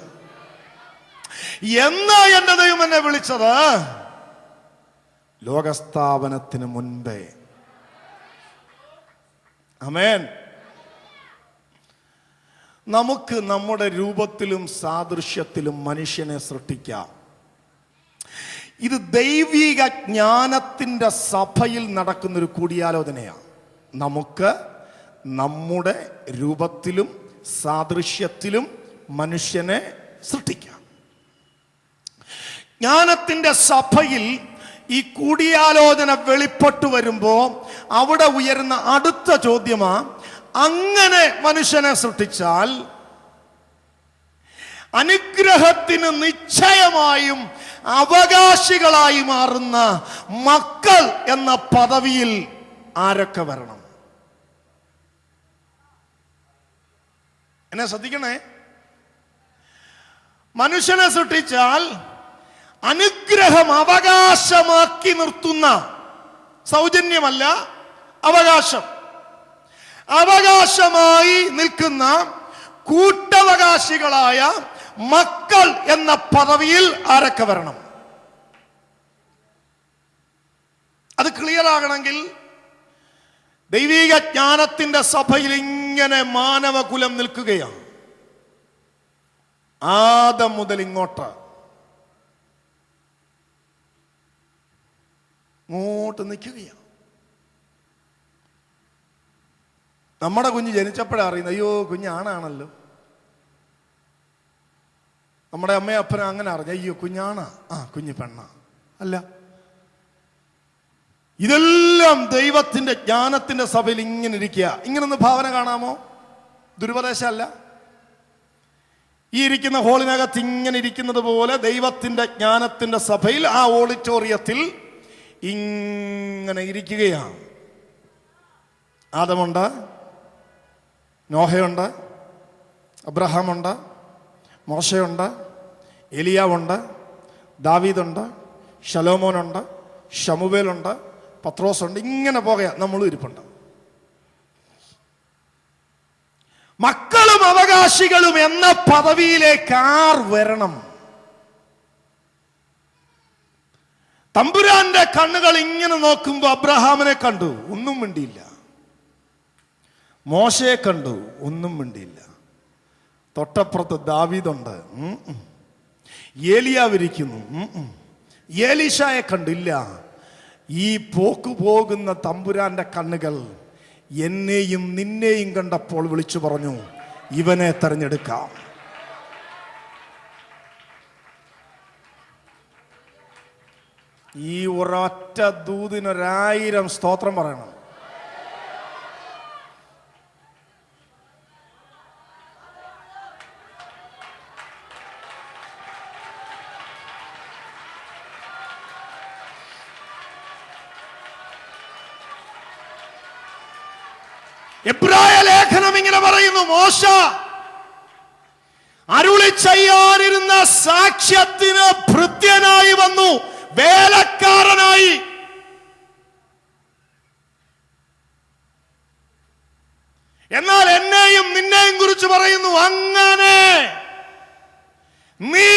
എന്നാ എന്റെ ദൈവം എന്നെ വിളിച്ചത്? ലോകസ്ഥാപനത്തിന് മുൻപേ. ആമേൻ. നമുക്ക് നമ്മുടെ രൂപത്തിലും സാദൃശ്യത്തിലും മനുഷ്യനെ സൃഷ്ടിക്കാം. ഇത് ദൈവിക ജ്ഞാനത്തിന്റെ സഭയിൽ നടക്കുന്നൊരു കൂടിയാലോചനയാണ്. നമുക്ക് നമ്മുടെ രൂപത്തിലും സാദൃശ്യത്തിലും മനുഷ്യനെ സൃഷ്ടിക്കാം. ജ്ഞാനത്തിന്റെ സഭയിൽ ഈ കൂടിയാലോചന വെളിപ്പെട്ടു വരുമ്പോ അവിടെ ഉയരുന്ന അടുത്ത ചോദ്യമാ, അങ്ങനെ മനുഷ്യനെ സൃഷ്ടിച്ചാൽ അനുഗ്രഹത്തിന് നിശ്ചയമായും അവകാശികളായി മാറുന്ന മക്കൾ എന്ന പദവിയിൽ ആരൊക്കെ വരണം? എന്നെ ശ്രദ്ധിക്കണേ. മനുഷ്യനെ സൃഷ്ടിച്ചാൽ അനുഗ്രഹം അവകാശമാക്കി നിർത്തുന്ന, സൗജന്യമല്ല, അവകാശം, അവകാശമായി നിൽക്കുന്ന കൂട്ടവകാശികളായ മക്കൾ എന്ന പദവിയിൽ ആരൊക്കെ വരണം? അത് ക്ലിയർ ആകണമെങ്കിൽ ദൈവിക ജ്ഞാനത്തിന്റെ സഭയിൽ ഇങ്ങനെ മാനവകുലം നിൽക്കുകയാണ്. ആദം മുതൽ ഇങ്ങോട്ട് നിൽക്കുകയാണ്. നമ്മുടെ കുഞ്ഞ് ജനിച്ചപ്പോഴാണ് അറിയുന്നത്, അയ്യോ കുഞ്ഞാണാണല്ലോ. നമ്മുടെ അമ്മയും അപ്പനും അങ്ങനെ അറിഞ്ഞ, അയ്യോ കുഞ്ഞാണാ, കുഞ്ഞ് പെണ്ണാ. അല്ല, ഇതെല്ലാം ദൈവത്തിന്റെ ജ്ഞാനത്തിന്റെ സഭയിൽ ഇങ്ങനെ ഇരിക്കുക. ഇങ്ങനൊന്ന് ഭാവന കാണാമോ? ദുരുപദേശമല്ല. ഈ ഇരിക്കുന്ന ഹോളിനകത്ത് ഇങ്ങനെ ഇരിക്കുന്നത് പോലെ ദൈവത്തിന്റെ ജ്ഞാനത്തിന്റെ സഭയിൽ ആ ഓഡിറ്റോറിയത്തിൽ ഇങ്ങനെ ഇരിക്കുകയാണ്. ആദമുണ്ട്, നോഹയുണ്ട്, അബ്രഹാമുണ്ട്, മോശയുണ്ട്, എലിയാവുണ്ട്, ദാവീദുണ്ട്, ശലോമോനുണ്ട്, ശമുവേലുണ്ട്, പത്രോസുണ്ട്. ഇങ്ങനെ പോകയാ നമ്മളും ഇരിപ്പുണ്ട്. മക്കളും അവകാശികളും എന്ന പദവിയിലേക്ക് ആർ വരണം? തമ്പുരാന്റെ കണ്ണുകൾ ഇങ്ങനെ നോക്കുമ്പോ അബ്രഹാമിനെ കണ്ടു, ഒന്നും മിണ്ടിയില്ല. മോശയെ കണ്ടു, ഒന്നും മിണ്ടിയില്ല. തൊട്ടപ്പുറത്ത് ദാവീദുണ്ട്, ഏലിയാവിരിക്കുന്നു, ഏലീശായെ കണ്ടില്ല. ഈ പോക്ക് പോകുന്ന തമ്പുരാന്റെ കണ്ണുകൾ എന്നെയും നിന്നെയും കണ്ടപ്പോൾ വിളിച്ചു പറഞ്ഞു, ഇവനെ തെരഞ്ഞെടുക്കാം. ഈ ഒരൊറ്റ ദൂതിനൊരായിരം സ്തോത്രം പറയണം. എബ്രായ ലേഖനം ഇങ്ങനെ പറയുന്നു, മോശ അരുളി ചെയ്യാനിരുന്ന സാക്ഷ്യത്തിന് ഭൃത്യനായി വന്നു, വേലക്കാരനായി. എന്നാൽ എന്നെയും നിന്നെയും കുറിച്ച് പറയുന്നു, അങ്ങനെ നീ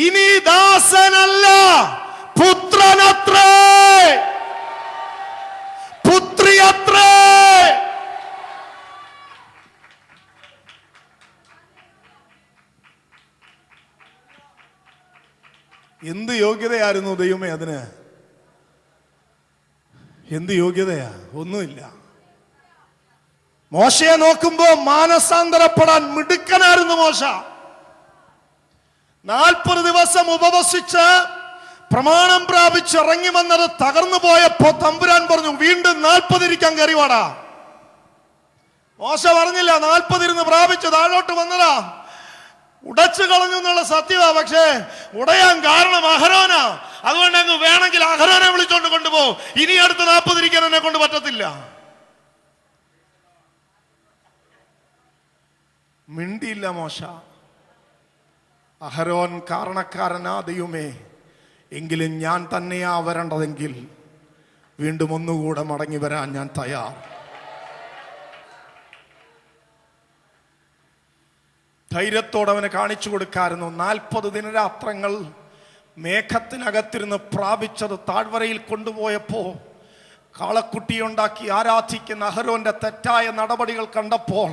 ഇനി ദാസനല്ല, പുത്രനത്രേ, പുത്രിയത്രേ. എന്ത് യോഗ്യതയായിരുന്നു ദൈവമേ അതിന്? എന്ത് യോഗ്യതയാ? ഒന്നുമില്ല. മോശയെ നോക്കുമ്പോ മാനസാന്തരപ്പെടാൻ മിടുക്കനായിരുന്നു മോശ. 40 ദിവസം ഉപവസിച്ച് പ്രമാണം പ്രാപിച്ച് ഇറങ്ങി വന്നത് തകർന്നു പോയപ്പോ തമ്പുരാൻ പറഞ്ഞു, വീണ്ടും 40 ഇരിക്കാൻ കയറിവാടാ. മോശ പറഞ്ഞില്ല, 40 ഇരുന്ന് പ്രാപിച്ച് താഴോട്ട് വന്നതാ. ഉടച്ചു കളഞ്ഞു എന്നുള്ള സത്യമാ, പക്ഷേ ഉടയാൻ കാരണം അഹരോനാ. അതുകൊണ്ട് അങ്ങ് വേണമെങ്കിൽ അഹരോനെ വിളിച്ചോണ്ട് കൊണ്ടുപോ, ഇനി അടുത്ത് 40 ഇരിക്കാൻ എന്നെ കൊണ്ട് പറ്റത്തില്ല. മിണ്ടിയില്ല മോശ. അഹരോൻ കാരണക്കാരനാ ദൈവമേ, എങ്കിലും ഞാൻ തന്നെയാ വരേണ്ടതെങ്കിൽ വീണ്ടും ഒന്നുകൂടെ മടങ്ങി വരാൻ ഞാൻ തയ്യാർ. ധൈര്യത്തോടെ അവന് കാണിച്ചു കൊടുക്കായിരുന്നു. 40 ദിനരാത്രങ്ങൾ മേഘത്തിനകത്തിരുന്ന് പ്രാപിച്ചത് താഴ്വരയിൽ കൊണ്ടുപോയപ്പോ കാളക്കുട്ടിയുണ്ടാക്കി ആരാധിക്കുന്ന അഹരോന്റെ തെറ്റായ നടപടികൾ കണ്ടപ്പോൾ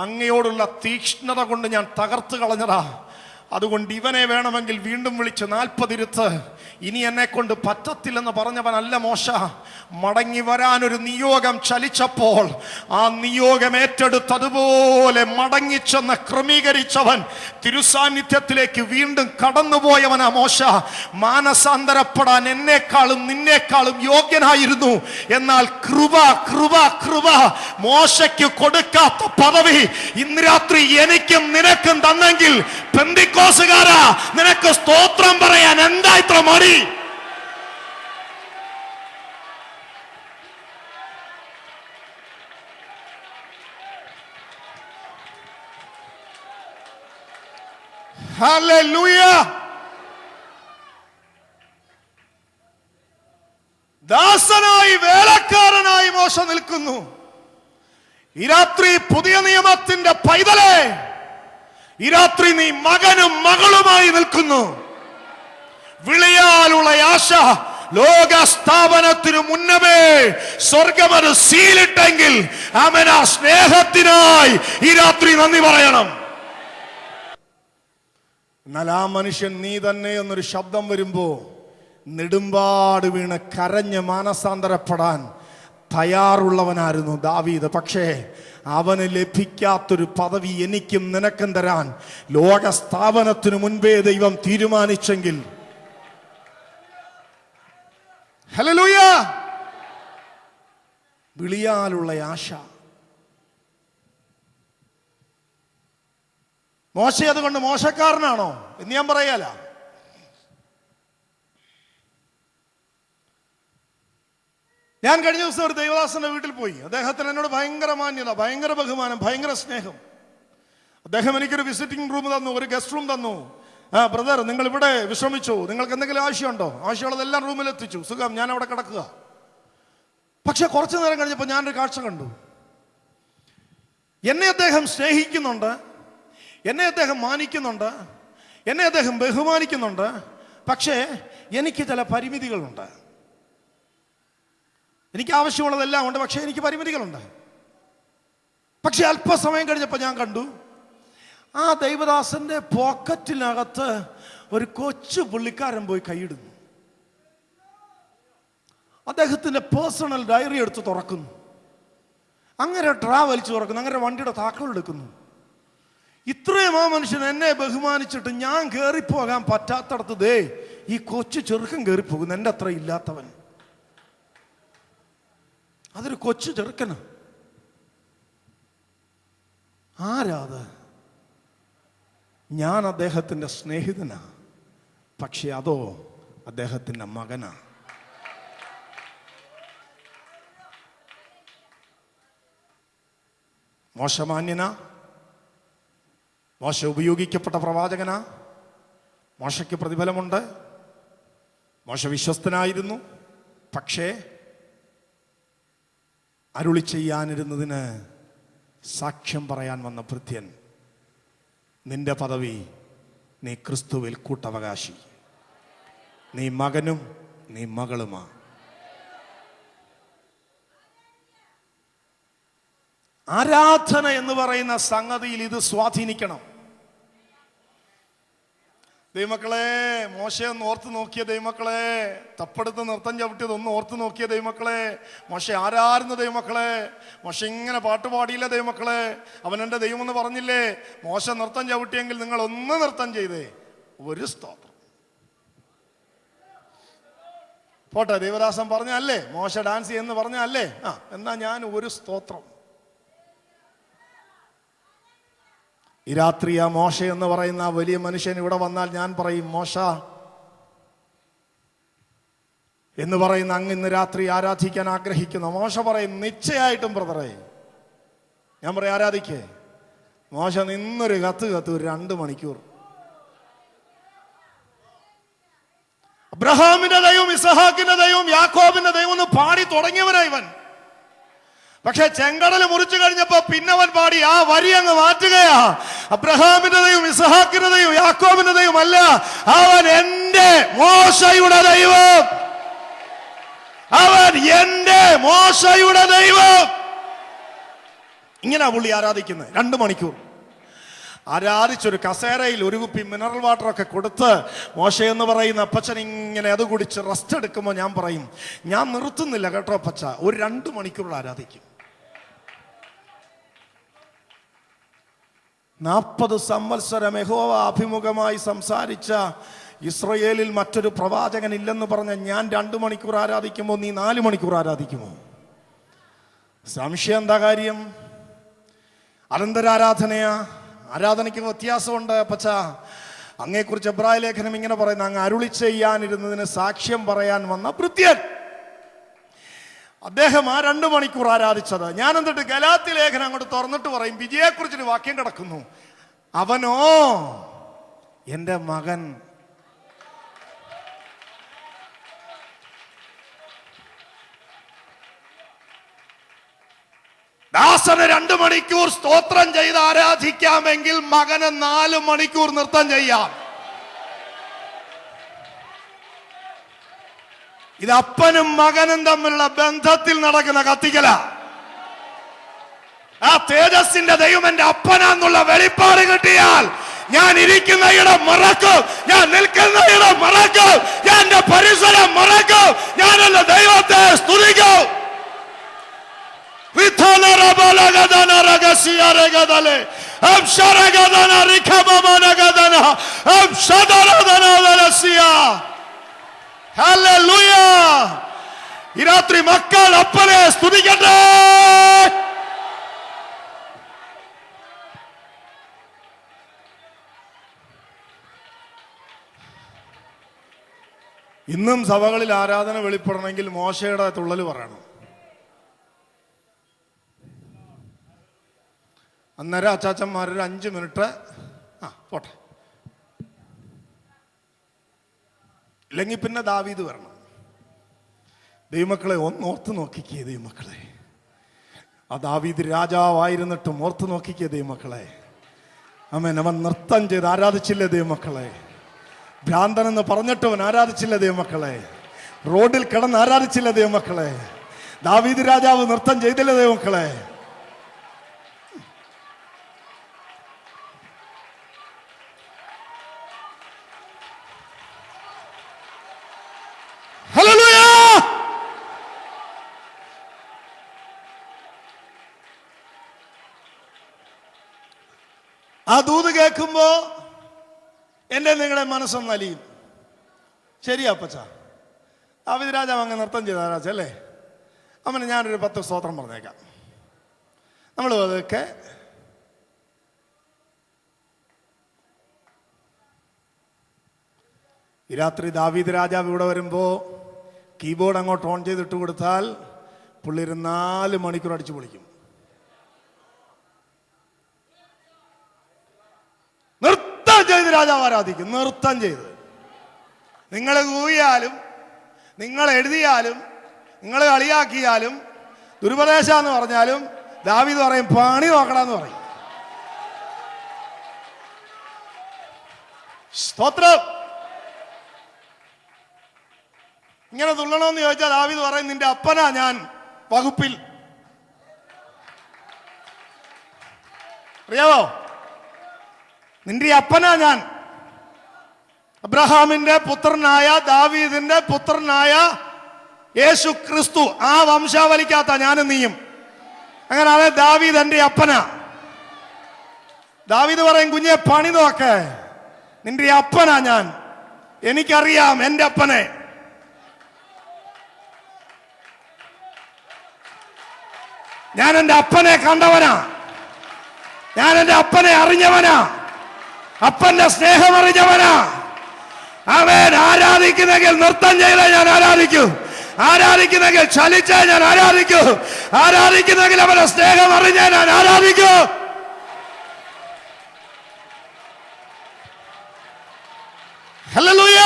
അങ്ങയോടുള്ള തീക്ഷ്ണത കൊണ്ട് ഞാൻ തകർത്ത് കളഞ്ഞതാ. അതുകൊണ്ട് ഇവനെ വേണമെങ്കിൽ വീണ്ടും വിളിച്ച് 40 ഇരുത്ത്, ഇനി എന്നെ കൊണ്ട് പറ്റത്തില്ലെന്ന് പറഞ്ഞവനല്ല മോശ. മടങ്ങി വരാനൊരു നിയോഗം ചലിച്ചപ്പോൾ ആ നിയോഗം ഏറ്റെടുത്തതുപോലെ മടങ്ങിച്ചെന്ന് ക്രമീകരിച്ചവൻ തിരുസാന്നിധ്യത്തിലേക്ക് വീണ്ടും കടന്നുപോയവനാ മോശ. മാനസാന്തരപ്പെടാൻ എന്നെക്കാളും നിന്നേക്കാളും യോഗ്യനായിരുന്നു. എന്നാൽ കൃപ കൃപ കൃപ മോശയ്ക്ക് കൊടുക്കാത്ത പദവി ഇന്ന് രാത്രി എനിക്കും നിനക്കും തന്നെങ്കിൽ പെന്തിക്കോസുകാരാ, നിനക്ക് സ്തോത്രം പറയാൻ എന്താ ഇത്ര മടി? ഹല്ലേലൂയ. ദാസനായി വേലക്കാരനായി മോശ നിൽക്കുന്നു. ഈ രാത്രി പുതിയ നിയമത്തിന്റെ പൈതലേ, ഈ രാത്രി നീ മകനും മകളുമായി നിൽക്കുന്നു. വിളിയാലുള്ള ആശ ലോകസ്ഥാപനത്തിനു മുന്നമേ സ്വർഗമത് സീലിട്ടെങ്കിൽ അവൻ ആ സ്നേഹത്തിനായി ഈ രാത്രി നന്ദി പറയണം. എന്നാൽ ആ മനുഷ്യൻ നീ തന്നെ എന്നൊരു ശബ്ദം വരുമ്പോ നെടുമ്പാട് വീണ് കരഞ്ഞ് മാനസാന്തരപ്പെടാൻ തയ്യാറുള്ളവനായിരുന്നു ദാവീദ്. പക്ഷേ അവന് ലഭിക്കാത്തൊരു പദവി എനിക്കും നിനക്കും തരാൻ ലോകസ്ഥാപനത്തിനു മുൻപേ ദൈവം തീരുമാനിച്ചെങ്കിൽ, ഹല്ലേലൂയ, വിളിയാലുള്ള ആശ. മോശ അതുകൊണ്ട് മോശക്കാരനാണോ എന്ന് ഞാൻ പറയാല. ഞാൻ കഴിഞ്ഞ ദിവസം ഒരു ദൈവദാസന്റെ വീട്ടിൽ പോയി. അദ്ദേഹത്തിന് എന്നോട് ഭയങ്കര മാന്യത, ഭയങ്കര ബഹുമാനം, ഭയങ്കര സ്നേഹം. അദ്ദേഹം എനിക്കൊരു വിസിറ്റിംഗ് റൂം തന്നു, ഒരു ഗസ്റ്റ് റൂം തന്നു. ബ്രദർ, നിങ്ങൾ ഇവിടെ വിശ്രമിച്ചു, നിങ്ങൾക്ക് എന്തെങ്കിലും ആവശ്യമുണ്ടോ? ആവശ്യമുള്ളതെല്ലാം റൂമിൽ എത്തിച്ചു, സുഖം, ഞാൻ അവിടെ കിടക്കുക. പക്ഷെ കുറച്ചു നേരം കഴിഞ്ഞപ്പോൾ ഞാനൊരു കാഴ്ച കണ്ടു. എന്നെ അദ്ദേഹം സ്നേഹിക്കുന്നുണ്ട്, എന്നെ അദ്ദേഹം മാനിക്കുന്നുണ്ട്, എന്നെ അദ്ദേഹം ബഹുമാനിക്കുന്നുണ്ട്. പക്ഷേ എനിക്ക് ചില പരിമിതികളുണ്ട്. എനിക്ക് ആവശ്യമുള്ളതെല്ലാം ഉണ്ട്, പക്ഷേ എനിക്ക് പരിമിതികളുണ്ട്. പക്ഷെ അല്പസമയം കഴിഞ്ഞപ്പോൾ ഞാൻ കണ്ടു ആ ദൈവദാസന്റെ പോക്കറ്റിനകത്ത് ഒരു കൊച്ചു പുള്ളിക്കാരൻ പോയി കൈയിടുന്നു. അദ്ദേഹത്തിന്റെ പേഴ്സണൽ ഡയറി എടുത്ത് തുറക്കുന്നു. അങ്ങനെ ട്രാവൽസ് തുറക്കുന്നു. അങ്ങനെ വണ്ടിയുടെ താക്കോൽ എടുക്കുന്നു. ഇത്രയും ആ മനുഷ്യൻ എന്നെ ബഹുമാനിച്ചിട്ട് ഞാൻ കയറിപ്പോകാൻ പറ്റാത്തടത്ത് ദേ ഈ കൊച്ചു ചെറുക്കൻ കയറിപ്പോകുന്നു. എൻ്റെ അത്ര ഇല്ലാത്തവൻ. അതൊരു കൊച്ചു ചെറുക്കന്. ആരാത്? ഞാൻ അദ്ദേഹത്തിൻ്റെ സ്നേഹിതനാ, പക്ഷെ അതോ അദ്ദേഹത്തിൻ്റെ മകനാ. മോശമാന്യനാ? മോശ ഉപയോഗിക്കപ്പെട്ട പ്രവാചകനാ? മോശയ്ക്ക് പ്രതിഫലമുണ്ട്. മോശ വിശ്വസ്തനായിരുന്നു. പക്ഷേ അരുളി ചെയ്യാനിരുന്നതിന് സാക്ഷ്യം പറയാൻ വന്ന ഭൃത്യൻ, നിന്റെ പദവി, നീ ക്രിസ്തുവിൽ കൂട്ടവകാശി, നീ മകനും നീ മകളുമാ. ആരാധന എന്ന് പറയുന്ന സംഗതിയിൽ ഇത് സ്വാധീനിക്കണം. ദൈവമക്കളെ, മോശയെ ഒന്ന് ഓർത്ത് നോക്കിയ ദൈവമക്കളെ, തപ്പെടുത്ത് നൃത്തം ചവിട്ടിയത് ഒന്ന് ഓർത്ത് നോക്കിയ ദൈവമക്കളെ. മോശ ആരായിരുന്നു ദൈവമക്കളെ? മോശ ഇങ്ങനെ പാട്ട് പാടിയില്ല ദൈവമക്കളെ. അവൻ എൻ്റെ ദൈവം എന്ന് പറഞ്ഞില്ലേ? മോശ നൃത്തം ചവിട്ടിയെങ്കിൽ നിങ്ങൾ ഒന്ന് നൃത്തം ചെയ്തേ. ഒരു സ്തോത്രം. പോട്ടെ, ദേവദാസൻ പറഞ്ഞല്ലേ മോശ ഡാൻസ് ചെയ്യുമെന്ന് പറഞ്ഞല്ലേ? എന്നാ ഞാൻ ഒരു സ്തോത്രം. ഈ രാത്രി ആ മോശ എന്ന് പറയുന്ന ആ വലിയ മനുഷ്യൻ ഇവിടെ വന്നാൽ ഞാൻ പറയും, മോശ എന്ന് പറയുന്ന അങ്ങ് ഇന്ന് രാത്രി ആരാധിക്കാൻ ആഗ്രഹിക്കുന്നു. മോശ പറയും, നിശ്ചയമായിട്ടും ബ്രദറെ. ഞാൻ പറയും, ആരാധിക്കേ. മോശ നിന്നൊരു കത്ത് 2 മണിക്കൂർ. അബ്രഹാമിന്റെ ദൈവം, ഇസഹാക്കിന്റെ ദൈവം, യാക്കോബിന്റെ ദൈവം എന്ന് പാടി തുടങ്ങിയവനാ ഇവൻ. പക്ഷെ ചെങ്കടൽ മുറിച്ചു കഴിഞ്ഞപ്പോ പിന്നവൻ പാടി ആ വരി അങ്ങ് മാറ്റുകയാ. അബ്രഹാമിന്റെ ദൈവം, ഇസഹാക്കിന്റെ ദൈവം, യാക്കോബിന്റെ ദൈവം അല്ല, അവൻ എന്റെ മോശയുടെ ദൈവം. അവൻ എന്റെ മോശയുടെ ദൈവം. ഇങ്ങനെ പുള്ളി ആരാധിക്കുന്നത്. 2 മണിക്കൂർ ആരാധിച്ചൊരു കസേരയിൽ ഒരു കുപ്പി മിനറൽ വാട്ടർ ഒക്കെ കൊടുത്ത് മോശ എന്ന് പറയുന്ന അപ്പച്ചൻ ഇങ്ങനെ അത് കുടിച്ച് റെസ്റ്റ് എടുക്കുമ്പോൾ ഞാൻ പറയും, ഞാൻ നിർത്തുന്നില്ല കേട്ടോ അപ്പച്ച, ഒരു 2 മണിക്കൂർ ആരാധിക്കും. 40 സംവത്സരം യഹോവ അഭിമുഖമായി സംസാരിച്ച ഇസ്രയേലിൽ മറ്റൊരു പ്രവാചകൻ ഇല്ലെന്ന് പറഞ്ഞ ഞാൻ 2 മണിക്കൂർ ആരാധിക്കുമ്പോൾ നീ 4 മണിക്കൂർ ആരാധിക്കുമോ? സംശയം എന്താ കാര്യം? അനന്തരാരാധനയാ? ആരാധനയ്ക്ക് വ്യത്യാസമുണ്ട് അപ്പച്ച. അങ്ങയെക്കുറിച്ച് എബ്രായ ലേഖനം ഇങ്ങനെ പറയുന്ന, അങ്ങ് അരുളി ചെയ്യാനിരുന്നതിന് സാക്ഷ്യം പറയാൻ വന്ന ഭൃത്യൻ. അദ്ദേഹം ആ 2 മണിക്കൂർ ആരാധിച്ചത്. ഞാൻ എന്നിട്ട് ഗലാത്യ ലേഖനം അങ്ങോട്ട് തുറന്നിട്ട് പറയും, വിജയെക്കുറിച്ചൊരു വാക്യം കിടക്കുന്നു, അവനോ എൻ്റെ മകൻ. ദാസന് 2 മണിക്കൂർ സ്തോത്രം ചെയ്ത് ആരാധിക്കാമെങ്കിൽ മകന് 4 മണിക്കൂർ നൃത്തം ചെയ്യാം. ഇത് അപ്പനും മകനും തമ്മിലുള്ള ബന്ധത്തിൽ നടക്കുന്ന കത്തിക്കല. ആ തേജസ്സിന്റെ ദൈവം എന്റെ അപ്പനാന്നുള്ള വെളിപ്പാട് കിട്ടിയാൽ ഞാൻ ഇരിക്കുന്ന ഇടം മറക്കും, ഞാൻ നിൽക്കുന്ന ഇടം മറക്കും, ഞാൻ എന്റെ പരിസരം മറക്കും, ഞാൻ എന്റെ ദൈവത്തെ സ്തുതിക്കും. ഈ രാത്രി മക്കൾ അപ്പനെ സ്തുതിക്കട്ടെ. ഇന്നും സഭകളിൽ ആരാധന വെളിപ്പെടണമെങ്കിൽ മോശയുടെ തുള്ളൽ പറയണം. അന്നേരം അച്ചാച്ചന്മാരൊരു 5 മിനിറ്റ് പോട്ടെ, ഇല്ലെങ്കിൽ പിന്നെ ദാവീദ് വരണം. ദൈവമക്കളെ ഒന്ന് ഓർത്ത് നോക്കിക്കേ ദൈവമക്കളെ. ആ ദാവീദ് രാജാവായിരുന്നിട്ടും ഓർത്ത് നോക്കിക്കേ ദൈവമക്കളെ. ആമേൻ. അവൻ നൃത്തം ചെയ്ത് ആരാധിച്ചില്ലേ ദൈവമക്കളെ? ഭ്രാന്തനെന്ന് പറഞ്ഞിട്ടവൻ ആരാധിച്ചില്ല ദൈവമക്കളെ. റോഡിൽ കിടന്ന് ആരാധിച്ചില്ല ദൈവമക്കളെ. ദാവീദ് രാജാവ് നൃത്തം ചെയ്തില്ല ദൈവമക്കളെ. ഹല്ലേലൂയ. ആ ദൂത് കേൾക്കുമ്പോ എന്റെ നിങ്ങളെ മനസ്സൊന്ന് അലിയും. ശരിയാ അപ്പച്ച, ദാവീദ് രാജാവ് അങ്ങ് നൃത്തം ചെയ്ത ആരാച്ച അല്ലേ? അവന് ഞാനൊരു 10 സ്തോത്രം പറഞ്ഞേക്കാം. നമ്മൾ അതൊക്കെ ഈ രാത്രി ദാവീദ് രാജാവ് ഇവിടെ വരുമ്പോ കീബോർഡ് അങ്ങോട്ട് ഓൺ ചെയ്തിട്ട് കൊടുത്താൽ പുള്ളി 4 മണിക്കൂർ അടിച്ചു പൊളിക്കും. നൃത്തം ചെയ്ത് രാജാവ് ആരാധിക്കും. നൃത്തം ചെയ്ത് നിങ്ങൾ കൂവിയാലും നിങ്ങൾ എഴുതിയാലും നിങ്ങൾ കളിയാക്കിയാലും ദുരുപദേശാന്ന് പറഞ്ഞാലും ദാവീദ് പറയും പണി നോക്കണമെന്ന് പറയും. സ്തോത്രം. ഇങ്ങനെ തുള്ളണമെന്ന് ചോദിച്ചാൽ ദാവീദ് പറയും നിന്റെ അപ്പനാ ഞാൻ വകുപ്പിൽ. അറിയാവോ? നിന്റെ അപ്പനാ ഞാൻ. അബ്രഹാമിന്റെ പുത്രനായ ദാവീദിന്റെ പുത്രനായ യേശു ക്രിസ്തു, ആ വംശാവലിക്കാത്ത ഞാനും നീയും. അങ്ങനെ അതെ, ദാവീദ് എന്റെ അപ്പനാ. ദാവീദ് പറയും കുഞ്ഞെ പണി നോക്ക്, നിന്റെ അപ്പനാ ഞാൻ. എനിക്കറിയാം എന്റെ അപ്പനെ. ഞാൻ എന്റെ അപ്പനെ കണ്ടവനാ. ഞാൻ എന്റെ അപ്പനെ അറിഞ്ഞവനാ. അപ്പന്റെ സ്നേഹം അറിഞ്ഞവനാ. അവൻ ആരാധിക്കുന്നെങ്കിൽ നൃത്തം ചെയ്തേ ഞാൻ ആരാധിക്കൂ. ആരാധിക്കുന്നെങ്കിൽ ചലിച്ചേ ഞാൻ ആരാധിക്കൂ. ആരാധിക്കുന്നെങ്കിൽ അവന്റെ സ്നേഹം അറിഞ്ഞേ ഞാൻ ആരാധിക്കൂ. ഹല്ലേലൂയ.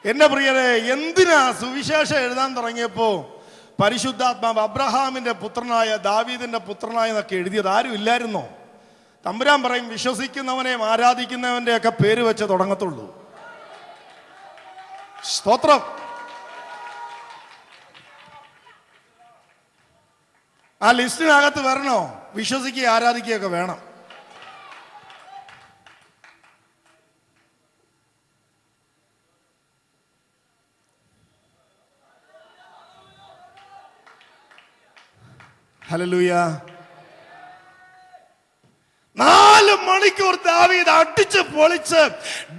എന്റെ പ്രിയരെ, എന്തിനാ സുവിശേഷം എഴുതാൻ തുടങ്ങിയപ്പോ പരിശുദ്ധാത്മാവ് അബ്രഹാമിന്റെ പുത്രനായ ദാവീദിന്റെ പുത്രനായ എന്നൊക്കെ എഴുതിയത് ആരും ഇല്ലായിരുന്നോ? തമ്പുരാൻ പറയും വിശ്വസിക്കുന്നവനെയും ആരാധിക്കുന്നവന്റെ ഒക്കെ പേര് വെച്ച് തുടങ്ങത്തുള്ളൂ. സ്തോത്രം. ആ ലിസ്റ്റിനകത്ത് വരണോ? വിശ്വസിക്കുക ആരാധിക്കുകയൊക്കെ വേണം. ഹല്ലേലൂയ. 4 മണിക്കൂർ ദാവീദ് അടിച്ച് പൊളിച്ച്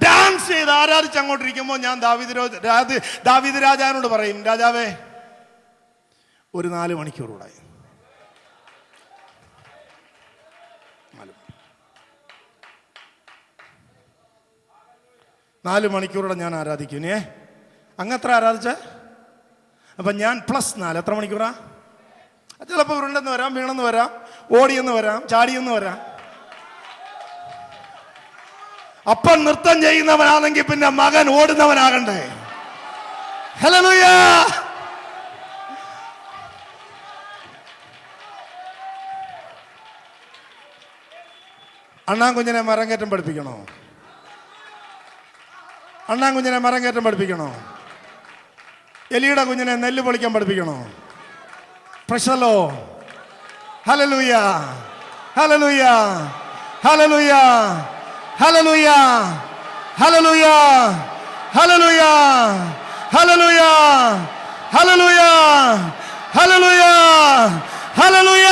ഡാൻസ് ചെയ്ത് ആരാധിച്ച് അങ്ങോട്ടിരിക്കുമ്പോൾ ഞാൻ ദാവീദ് രാജാവിനോട് പറയും, രാജാവേ ഒരു 4 മണിക്കൂർ കൂടെ. 4 മണിക്കൂറൂടെ ഞാൻ ആരാധിക്കും. അങ്ങത്ര ആരാധിച്ച അപ്പൊ ഞാൻ +4 എത്ര മണിക്കൂറാ? ചിലപ്പോൾ ഉരുണ്ടെന്ന് വരാം, വീണെന്ന് വരാം, ഓടിയെന്ന് വരാം, ചാടിയെന്ന് വരാം. അപ്പൻ നൃത്തം ചെയ്യുന്നവനാണെങ്കിൽ പിന്നെ മകൻ ഓടുന്നവനാകണ്ടേ? ഹല്ലേലൂയ. അണ്ണാൻകുഞ്ഞിനെ മരംകയറ്റം പഠിപ്പിക്കണോ? അണ്ണാൻകുഞ്ഞിനെ മരംകയറ്റം പഠിപ്പിക്കണോ? എലിയുടെ കുഞ്ഞിനെ നെല്ല് പൊളിക്കാൻ പഠിപ്പിക്കണോ? Praise the lord. Hallelujah. Hallelujah. Hallelujah. Hallelujah. Hallelujah. Hallelujah. Hallelujah. Hallelujah. Hallelujah. Hallelujah.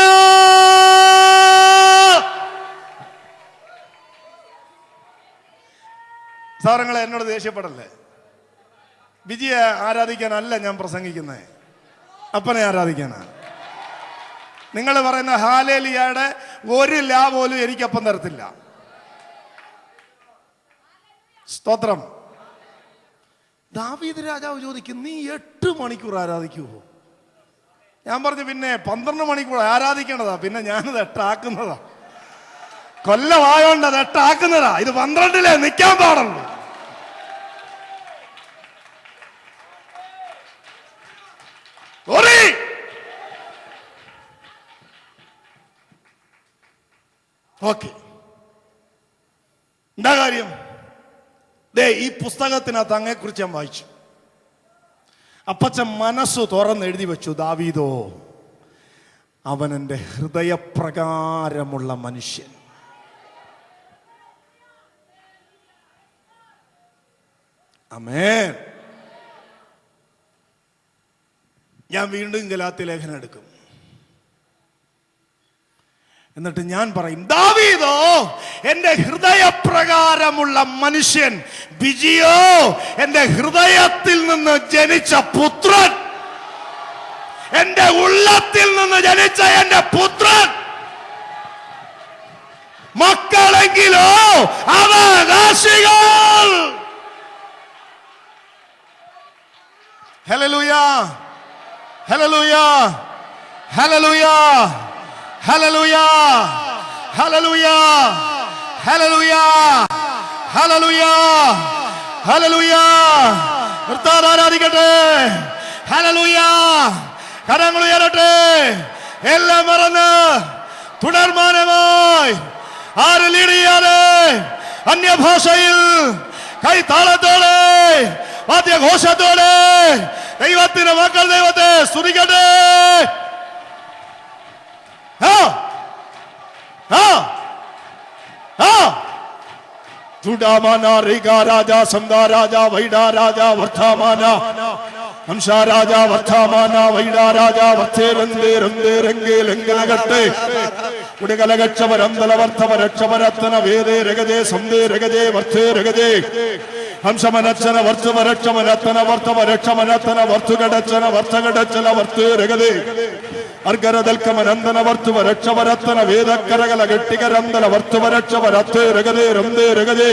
സാറങ്ങളെ, എന്നോട് ദേഷ്യപ്പെടല്ലേ. വിജയെ ആരാധിക്കാനല്ല ഞാൻ പ്രസംഗിക്കുന്നത്, അപ്പനെ ആരാധിക്കാനാണ്. നിങ്ങൾ പറയുന്ന ഹാലേലിയയുടെ ഒരു ലാ പോലും എനിക്കപ്പം തരത്തില്ല. സ്തോത്രം. ദാവീദ് രാജാവ് ചോദിക്കും, നീ 8 മണിക്കൂർ ആരാധിക്കുമോ? ഞാൻ പറഞ്ഞു, പിന്നെ 12 മണിക്കൂർ ആരാധിക്കേണ്ടതാ, പിന്നെ ഞാനത് 8 ആക്കുന്നതാ. കൊല്ലമായോണ്ട് അത് 8 ആക്കുന്നതാ. ഇത് 12 നിൽക്കാൻ പാടുള്ളൂ. ഓക്കെ, എന്താ കാര്യം? ഈ പുസ്തകത്തിനകത്ത് അങ്ങയെക്കുറിച്ച് ഞാൻ വായിച്ചു. അപ്പച്ചൻ മനസ്സ് തുറന്ന് എഴുതി വെച്ചു, ദാവീദോ അവൻ എൻ്റെ ഹൃദയപ്രകാരമുള്ള മനുഷ്യൻ. ആമേൻ. ഞാൻ വീണ്ടും ഗലാത്യ ലേഖനം എടുക്കും. എന്നിട്ട് ഞാൻ പറയും, ദാവീദോ എന്റെ ഹൃദയപ്രകാരമുള്ള മനുഷ്യൻ, ബിജിയോ എന്റെ ഹൃദയത്തിൽ നിന്ന് ജനിച്ച പുത്രൻ, എന്റെ ഉള്ളത്തിൽ നിന്ന് ജനിച്ച എന്റെ പുത്രൻ. മക്കളെങ്കിലോ അവകാശികൾ. Hallelujah, hallelujah, hallelujah, hallelujah, hallelujah, hallelujah, hallelujah, hallelujah. കർത്താവ് ആരാധിക്കട്ടെ. ഹല്ലേലൂയ. കരങ്ങൾ ഉയരട്ടെ. എല്ലാം മറന്ന് തുടർമാനമായി ആര് ലീഡ് ചെയ്യാതെ അന്യഭാഷയിൽ കൈത്താളത്തോടെ വാദ്യഘോഷത്തോടെ ദൈവത്തിന്റെ മക്കൾ ദൈവത്തെ സ്തുതിക്കട്ടെ. ചൂടാമാന റിഗ രാജ സംദാ രാജ വൈഡ രാജ വർദ്ധമാന ഹംസ രാജ വർദ്ധമാന വൈഡ രാജ വർദ്ധേ രംഗേ രംഗേ രംഗേ ലംഘനകട്ടെ ഉടകലകക്ഷവരന്തല വർദ്ധവരക്ഷവരത്തന വേദേ രഗജേ സംദേ രഗജേ വർദ്ധേ രഗജേ ഹംസമനച്ചന വർദ്ധവരക്ഷമനത്തന വർദ്ധവരക്ഷമനത്തന വർദ്ധുകടച്ചന വർദ്ധകടച്ചന വർദ്ധേ രഗജേ അർഗരദൽക്കമനന്ദന വർദ്ധവരക്ഷവരത്തന വേദക്കരകല ഗട്ടികരന്തല വർദ്ധവരക്ഷവരത്തേ രഗജേ രംദേ രഗജേ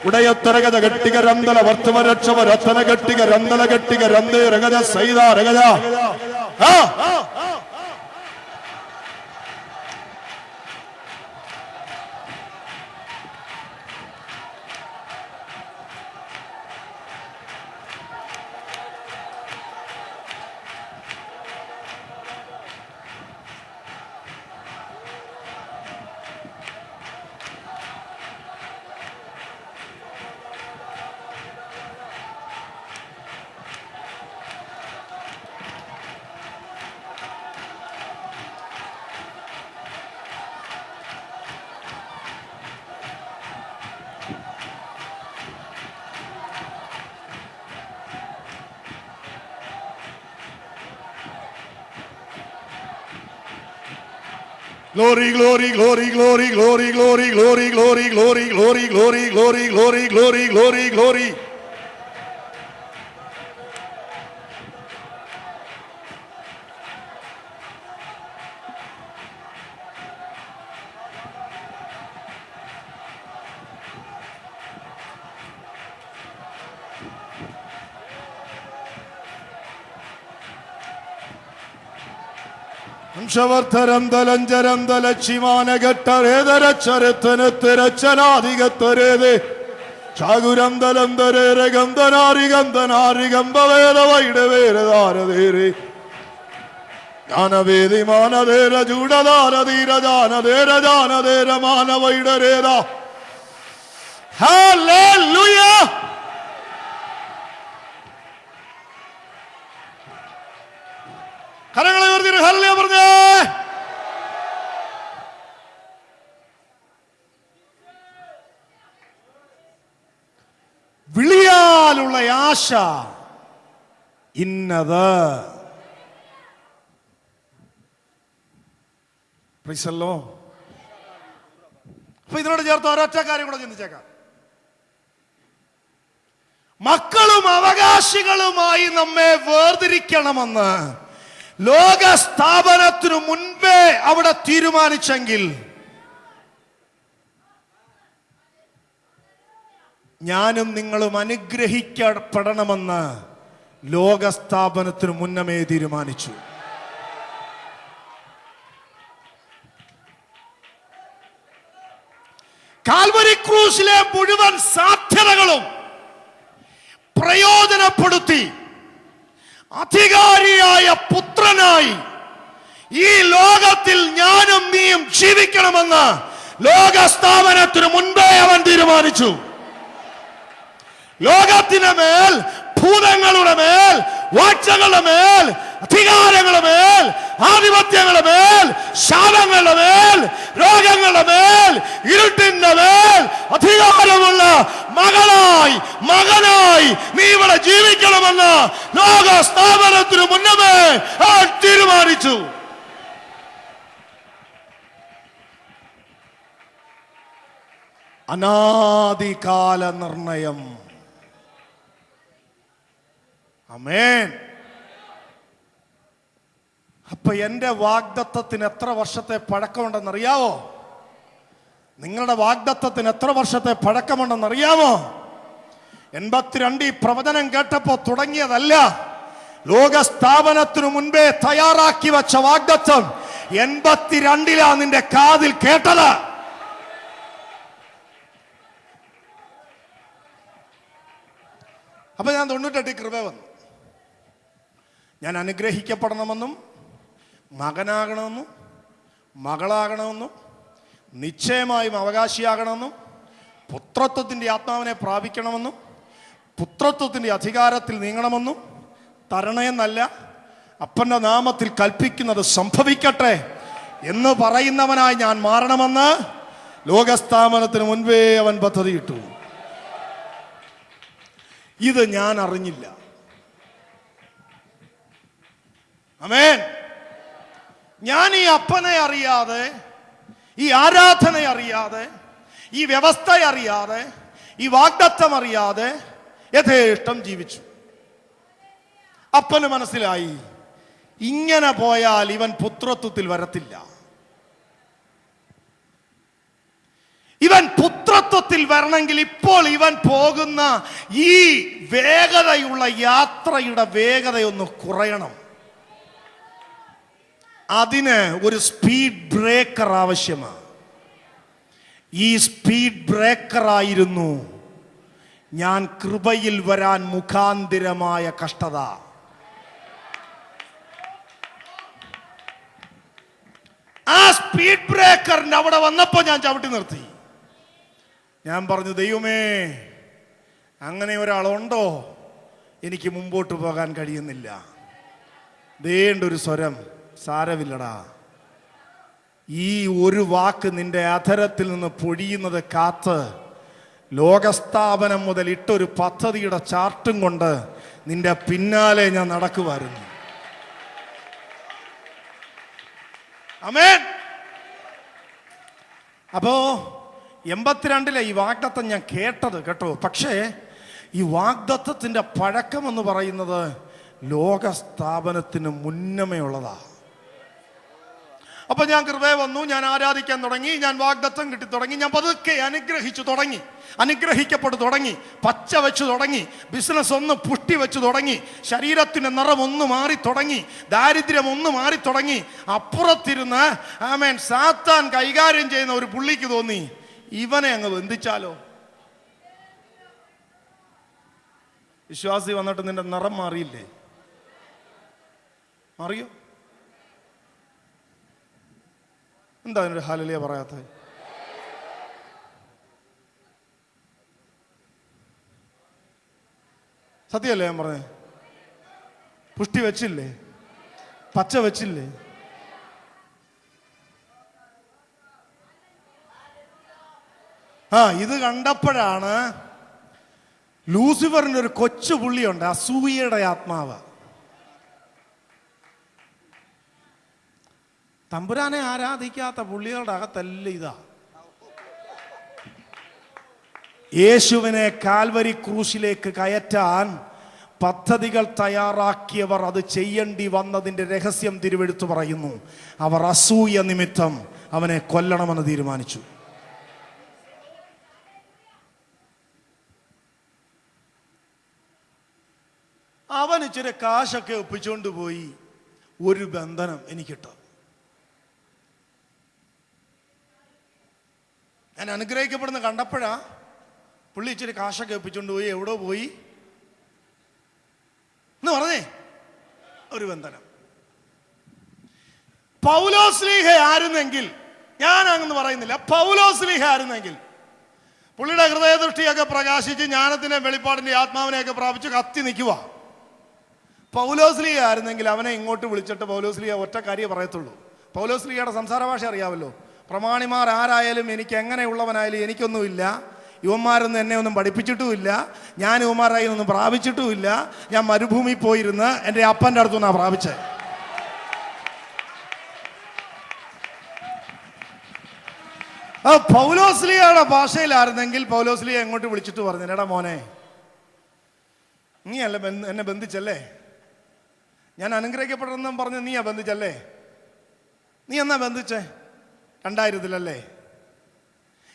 ഉടയത്തരഗത ഗട്ടിക രന്തല വർദ്ധവരക്ഷവ രത്തന ഗട്ടിക രന്തല ഗട്ടിക രന്തേ രഗജ Saida രഗജ. Glory, glory, glory, glory, glory, glory, glory, glory, glory, glory, glory, glory, glory, glory, glory, glory. ഹംസവർദ്ധരന്തലഞ്ചരന്തലക്ഷിമാനഘട്ടരേതരച്ചരത്തനത്തിരച്ചനാധികത്വരേത് ചാകുരന്തലന്തരേരെ ഗന്ധനാരി ഗന്ധനാരി ഗന്ധവേദവൈഡവേരധാരതേരെ ജ്ഞാനവേദി മാനദേര ചൂടധാരധീര ജാനദേര ജാനദേര മാനവൈഡരേത. ഹല്ലേലൂയ. കരങ്ങളെ ഉയർത്തി ഹല്ലേലൂയ പറഞ്ഞേ. വിളിയാലുള്ള ആശ ഇന്നത്. അപ്പൊ ഇതിനോട് ചേർത്ത് ഒരൊറ്റ കാര്യം കൂടെ ചിന്തിച്ചേക്കാം. മക്കളും അവകാശികളുമായി നമ്മെ വേർതിരിക്കണമെന്ന് ലോക സ്ഥാപനത്തിനു മുൻപേ അവിടെ തീരുമാനിച്ചെങ്കിൽ ഞാനും നിങ്ങളും അനുഗ്രഹിക്കപ്പെടണമെന്ന് ലോക സ്ഥാപനത്തിനു മുന്നമേ തീരുമാനിച്ചു. കാൽവരി ക്രൂസിലെ മുഴുവൻ സാധ്യതകളും പ്രയോജനപ്പെടുത്തി അധികാരിയായ പുത്രനായി ഈ ലോകത്തിൽ ഞാനും നീയും ജീവിക്കണമെന്ന് ലോകസ്ഥാപനത്തിനു മുൻപേ അവൻ തീരുമാനിച്ചു. ലോകത്തിന് മേൽ, ഭൂതങ്ങളുടെ മേൽ, വാഴ്ചകളുടെ മേൽ, അധികാരങ്ങളുടെ മേൽ, ആധിപത്യങ്ങളുടെ മേൽ, ശാപങ്ങളുടെ മേൽ, രോഗങ്ങളുടെ മേൽ, ഇരുട്ടിന്റെ മേൽ അധികാരമുള്ള മകനായി നീ ഇവിടെ ജീവിക്കണമെന്ന് ലോക സ്ഥാപനത്തിനു മുന്നമേ അവൻ തീരുമാനിച്ചു. അനാദികാല നിർണയം. ആമേൻ. അപ്പൊ എന്റെ വാഗ്ദത്തത്തിന് എത്ര വർഷത്തെ പഴക്കമുണ്ടെന്നറിയാവോ? നിങ്ങളുടെ വാഗ്ദത്തത്തിന് എത്ര വർഷത്തെ പഴക്കമുണ്ടെന്നറിയാമോ? 82 ഈ പ്രവചനം കേട്ടപ്പോ തുടങ്ങിയതല്ല. ലോകസ്ഥാപനത്തിനു മുൻപേ തയ്യാറാക്കി വെച്ച വാഗ്ദത്തം 82 നിന്റെ കാതിൽ കേട്ടത്. അപ്പൊ ഞാൻ 98 കൃപ വന്നു. ഞാൻ അനുഗ്രഹിക്കപ്പെടണമെന്നും മകനാകണമെന്നും മകളാകണമെന്നും നിശ്ചയമായും അവകാശിയാകണമെന്നും പുത്രത്വത്തിന്റെ ആത്മാവിനെ പ്രാപിക്കണമെന്നും പുത്രത്വത്തിന്റെ അധികാരത്തിൽ നീങ്ങണമെന്നും തരണയെന്നല്ല, അപ്പന്റെ നാമത്തിൽ കൽപ്പിക്കുന്നത് സംഭവിക്കട്ടെ എന്ന് പറയുന്നവനായി ഞാൻ മാറണമെന്ന് ലോകസ്ഥാപനത്തിന് മുൻപേ അവൻ പദ്ധതിയിട്ടു. ഇത് ഞാൻ അറിഞ്ഞില്ല. ആമേൻ. ഞാൻ ഈ അപ്പനെ അറിയാതെ, ഈ ആരാധന അറിയാതെ, ഈ വ്യവസ്ഥ അറിയാതെ, ഈ വാഗ്ദത്തം അറിയാതെ യഥേഷ്ടം ജീവിച്ചു. അപ്പന് മനസ്സിലായി ഇങ്ങനെ പോയാൽ ഇവൻ പുത്രത്വത്തിൽ വരത്തില്ല. ഇവൻ പുത്രത്വത്തിൽ വരണമെങ്കിൽ ഇപ്പോൾ ഇവൻ പോകുന്ന ഈ വേഗതയുള്ള യാത്രയുടെ വേഗതയൊന്ന് കുറയണം. അതിന് ഒരു സ്പീഡ് ബ്രേക്കർ ആവശ്യമാണ്. ഈ സ്പീഡ് ബ്രേക്കറായിരുന്നു ഞാൻ കൃപയിൽ വരാൻ മുഖാന്തിരമായ കഷ്ടത. ആ സ്പീഡ് ബ്രേക്കറിന്റെ അവിടെ വന്നപ്പോ ഞാൻ ചവിട്ടി നിർത്തി. ഞാൻ പറഞ്ഞു, ദൈവമേ, അങ്ങനെ ഒരാളുണ്ടോ? എനിക്ക് മുമ്പോട്ട് പോകാൻ കഴിയുന്നില്ല. ദേണ്ടൊരു സ്വരം, സാരമില്ലടാ, ഈ ഒരു വാക്ക് നിന്റെ അധരത്തിൽ നിന്ന് പൊഴിയുന്നത് കാത്ത് ലോകസ്ഥാപനം മുതൽ ഇട്ടൊരു പദ്ധതിയുടെ ചാർട്ടും കൊണ്ട് നിന്റെ പിന്നാലെ ഞാൻ നടക്കുമായിരുന്നു. ആമേൻ. അപ്പോ 82 ഈ വാഗ്ദത്തം ഞാൻ കേട്ടത് കേട്ടോ. പക്ഷേ ഈ വാഗ്ദത്തത്തിന്റെ പഴക്കം എന്ന് പറയുന്നത് ലോകസ്ഥാപനത്തിന് മുന്നമേ ഉള്ളതാ. അപ്പൊ ഞാൻ കൃപ വന്നു, ഞാൻ ആരാധിക്കാൻ തുടങ്ങി, ഞാൻ വാഗ്ദത്തം കിട്ടി തുടങ്ങി, ഞാൻ പതുക്കെ അനുഗ്രഹിച്ചു തുടങ്ങി, അനുഗ്രഹിക്കപ്പെട്ടു തുടങ്ങി, പച്ച വെച്ചു തുടങ്ങി, ബിസിനസ് ഒന്ന് പുഷ്ടി വെച്ചു തുടങ്ങി, ശരീരത്തിന്റെ നിറം ഒന്ന് മാറി തുടങ്ങി, ദാരിദ്ര്യം ഒന്ന് മാറി തുടങ്ങി. അപ്പുറത്തിരുന്ന് ആമേൻ സാത്താൻ കൈകാര്യം ചെയ്യുന്ന ഒരു പുള്ളിക്ക് തോന്നി, ഇവനെ അങ്ങ് ബന്ധിച്ചാലോ. വിശ്വാസി വന്നിട്ട് നിന്റെ നിറം മാറിയില്ലേ? മാറിയോ? എന്താ അതിനൊരു ഹല്ലേലൂയ പറയാത്തത്? സത്യമല്ലേ ഞാൻ പറഞ്ഞേ? പുഷ്ടി വെച്ചില്ലേ? പച്ച വെച്ചില്ലേ? ഇത് കണ്ടപ്പോഴാണ് ലൂസിഫറിന്റെ ഒരു കൊച്ചു പുള്ളിയുണ്ട്, അസൂയയുടെ ആത്മാവ്. തമ്പുരാനെ ആരാധിക്കാത്ത പുള്ളികളുടെ അകത്തല്ല ഇതാ. യേശുവിനെ കാൽവരി ക്രൂശിലേക്ക് കയറ്റാൻ പദ്ധതികൾ തയ്യാറാക്കിയവർ അത് ചെയ്യേണ്ടി വന്നതിന്റെ രഹസ്യം തിരുവെടുത്തു പറയുന്നു. അവർ അസൂയ നിമിത്തം അവനെ കൊല്ലണമെന്ന് തീരുമാനിച്ചു. അവൻ ഇച്ചിരി കാശൊക്കെ ഒപ്പിച്ചുകൊണ്ട് പോയി ഒരു ബന്ധനം എനിക്കിട്ടു. ഞാൻ അനുഗ്രഹിക്കപ്പെടുന്ന കണ്ടപ്പോഴാ പുള്ളി ഇച്ചിരി കാശൊക്കെ ഒപ്പിച്ചുകൊണ്ട് പോയി എവിടോ പോയി എന്ന് പറഞ്ഞേ ഒരു ബന്ധനം. പൗലോസ്ലീഹ ആയിരുന്നെങ്കിൽ ഞാൻ അങ്ങനെ പറയുന്നില്ല. പൗലോസ്ലീഹ ആയിരുന്നെങ്കിൽ പുള്ളിയുടെ ഹൃദയദൃഷ്ടിയൊക്കെ പ്രകാശിച്ച് ജ്ഞാനത്തിന്റെ വെളിപ്പാടിന്റെ ആത്മാവിനെയൊക്കെ പ്രാപിച്ച് കത്തി നിൽക്കുക. പൗലോസ്ലീഹ ആയിരുന്നെങ്കിൽ അവനെ ഇങ്ങോട്ട് വിളിച്ചിട്ട് പൗലോസ്ലീഹ ഒറ്റ കാര്യം പറയത്തുള്ളൂ. പൗലോസ്ലീഹയുടെ സംസാര ഭാഷ അറിയാമല്ലോ. പ്രമാണിമാർ ആരായാലും എനിക്ക് എങ്ങനെയുള്ളവനായാലും എനിക്കൊന്നുമില്ല, യുവന്മാരൊന്നും എന്നെ ഒന്നും പഠിപ്പിച്ചിട്ടുമില്ല, ഞാൻ യുവന്മാരായി ഒന്നും പ്രാപിച്ചിട്ടുമില്ല, ഞാൻ മരുഭൂമി പോയിരുന്ന് എൻ്റെ അപ്പൻ്റെ അടുത്തുനിന്നാണ് പ്രാപിച്ചത്. പൗലോസ്ലീഹയുടെ ഭാഷയിലായിരുന്നെങ്കിൽ പൗലോസ്ലീഹ എങ്ങോട്ട് വിളിച്ചിട്ട് പറഞ്ഞു, എടാ മോനെ, നീ അല്ല എന്നെ ബന്ധിച്ചല്ലേ, ഞാൻ അനുഗ്രഹിക്കപ്പെടണമെന്നും പറഞ്ഞ് നീയാ ബന്ധിച്ചല്ലേ, നീ എന്നാ ബന്ധിച്ചേ? 2000-ലല്ലേ?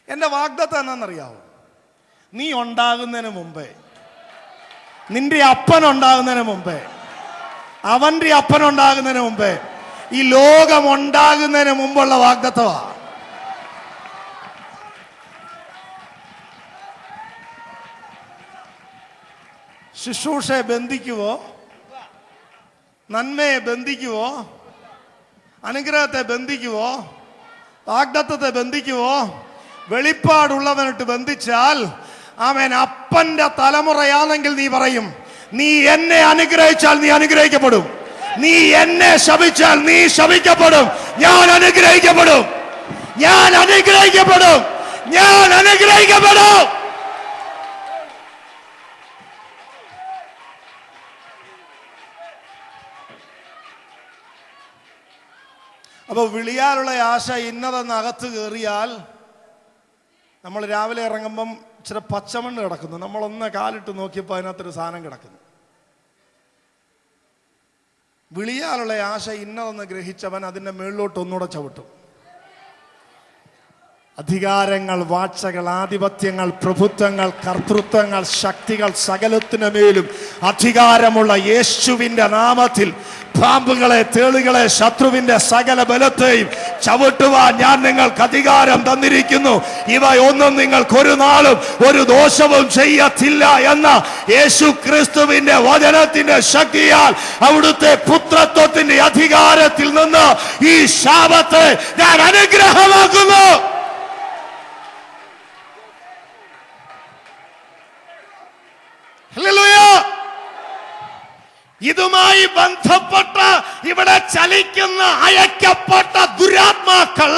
എൻ്റെ വാഗ്ദത്തം എന്നാന്നറിയാവോ? നീ ഉണ്ടാകുന്നതിന് മുമ്പേ, നിന്റെ അപ്പൻ ഉണ്ടാകുന്നതിന് മുമ്പേ, അവന്റെ അപ്പൻ ഉണ്ടാകുന്നതിന് മുമ്പേ, ഈ ലോകം ഉണ്ടാകുന്നതിന് മുമ്പുള്ള വാഗ്ദത്തമാ. ശുശ്രൂഷയെ ബന്ധിക്കുവോ? നന്മയെ ബന്ധിക്കുവോ? അനുഗ്രഹത്തെ ബന്ധിക്കുവോ? വാഗ്ദത്തത്തെ ബന്ധിക്കുവോ? വെളിപ്പാടുള്ളവനിട്ട് ബന്ധിച്ചാൽ അവൻ അപ്പന്റെ തലമുറയാണെങ്കിൽ നീ പറയും, നീ എന്നെ അനുഗ്രഹിച്ചാൽ നീ അനുഗ്രഹിക്കപ്പെടും, നീ എന്നെ ശപിച്ചാൽ നീ ശപിക്കപ്പെടും. ഞാൻ അനുഗ്രഹിക്കപ്പെടും, ഞാൻ അനുഗ്രഹിക്കപ്പെടും, ഞാൻ അനുഗ്രഹിക്കപ്പെടും. അപ്പൊ വിളിയാലുള്ള ആശ ഇന്നതെന്ന് അകത്ത് കയറിയാൽ, നമ്മൾ രാവിലെ ഇറങ്ങുമ്പം ഇച്ചിരി പച്ചമണ്ണ് കിടക്കുന്നു, നമ്മളൊന്ന് കാലിട്ട് നോക്കിയപ്പോൾ അതിനകത്തൊരു സാധനം കിടക്കുന്നു. വിളിയാലുള്ള ആശ ഇന്നതെന്ന് ഗ്രഹിച്ചവൻ അതിൻ്റെ മേളിലോട്ട് ഒന്നുകൂടെ ചവിട്ടും. അധികാരങ്ങൾ, വാഴ്ചകൾ, ആധിപത്യങ്ങൾ, പ്രഭുത്വങ്ങൾ, കർത്തൃത്വങ്ങൾ, ശക്തികൾ സകലത്തിനു മേലും അധികാരമുള്ള യേശുവിന്റെ നാമത്തിൽ പാമ്പുകളെ, തേളുകളെ, ശത്രുവിന്റെ സകല ബലത്തെയും ചവിട്ടുവാൻ ഞാൻ നിങ്ങൾക്ക് അധികാരം തന്നിരിക്കുന്നു. ഇവയൊന്നും നിങ്ങൾക്ക് ഒരു നാളും ഒരു ദോഷവും ചെയ്യത്തില്ല എന്ന യേശു ക്രിസ്തുവിന്റെ വചനത്തിന്റെ ശക്തിയാൽ അവിടുത്തെ പുത്രത്വത്തിന്റെ അധികാരത്തിൽ നിന്ന് ഈ ശാപത്തെ ഞാൻ അനുഗ്രഹമാക്കുന്നു. ഇതുമായി ബന്ധപ്പെട്ട ഇവിടെ ചലിക്കുന്ന അയക്കപ്പെട്ട ദുരാത്മാക്കൾ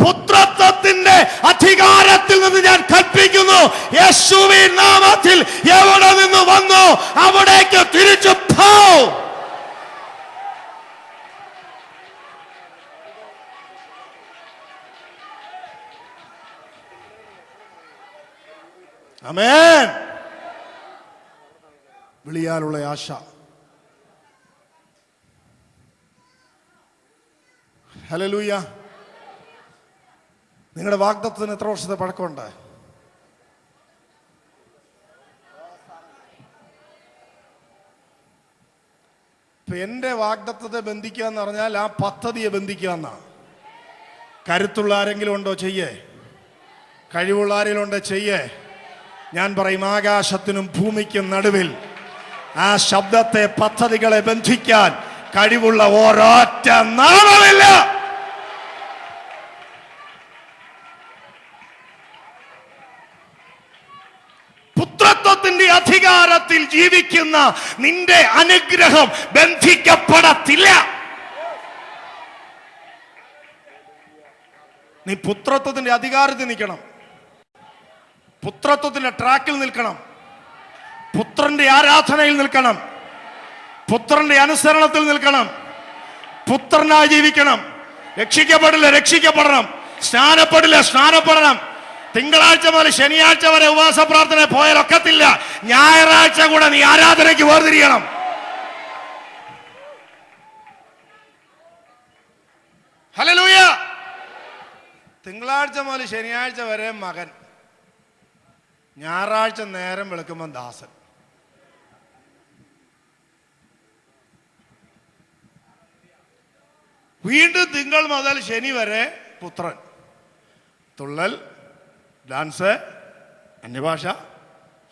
പുത്രത്വത്തിന്റെ അധികാരത്തിൽ നിന്ന് ഞാൻ കൽപ്പിക്കുന്നു, യേശുവിൻ നാമത്തിൽ എവിടെ നിന്ന് വന്നോ അവിടേക്ക് തിരിച്ചു പോ. ആമേൻ. വിളിയാലുള്ള ആശ. ഹല്ലേലൂയ. നിങ്ങളുടെ വാഗ്ദത്തത്തിന് എത്ര വർഷത്തെ പഴക്കമുണ്ട്? ഇപ്പൊ എന്റെ വാഗ്ദത്തത്തെ ബന്ധിക്കുക എന്ന് പറഞ്ഞാൽ ആ പദ്ധതിയെ ബന്ധിക്കുക എന്നാണ്. കരുത്തുള്ള ആരെങ്കിലും ഉണ്ടോ? ചെയ്യേ. കഴിവുള്ള ആരെങ്കിലും ഉണ്ടോ? ചെയ്യേ. ഞാൻ പറയും, ആകാശത്തിനും ഭൂമിക്കും നടുവിൽ ആ ശബ്ദത്തെ, പദ്ധതികളെ ബന്ധിക്കാൻ കഴിവുള്ള ഒരൊറ്റ നാമമില്ല. പുത്രത്വത്തിന്റെ അധികാരത്തിൽ ജീവിക്കുന്ന നിന്റെ അനുഗ്രഹം ബന്ധിക്കപ്പെടത്തില്ല. നീ പുത്രത്വത്തിന്റെ അധികാരത്തിൽ നിൽക്കണം, പുത്രത്വത്തിന്റെ ട്രാക്കിൽ നിൽക്കണം, പുത്രന്റെ ആരാധനയിൽ നിൽക്കണം, പുത്രന്റെ അനുസരണത്തിൽ നിൽക്കണം, പുത്രനായി ജീവിക്കണം. രക്ഷിക്കപ്പെടില്ല, രക്ഷിക്കപ്പെടണം. സ്നാനപ്പെടില്ല, സ്നാനപ്പെടണം. തിങ്കളാഴ്ച മുതൽ ശനിയാഴ്ച വരെ ഉപവാസ പ്രാർത്ഥന പോയാലൊക്കത്തില്ല. ഞായറാഴ്ച കൂടെ നീ ആരാധനയ്ക്ക് വേർതിരിയണം. ഹല്ലേലൂയ. തിങ്കളാഴ്ച മുതൽ ശനിയാഴ്ച വരെ മകൻ, ഞായറാഴ്ച നേരം വെളുക്കുമ്പോൾ ദാസൻ. വീണ്ടും തിങ്കൾ മുതൽ ശനി വരെ പുത്രൻ. തുള്ളൽ, ഡാൻസ്, അന്യഭാഷ,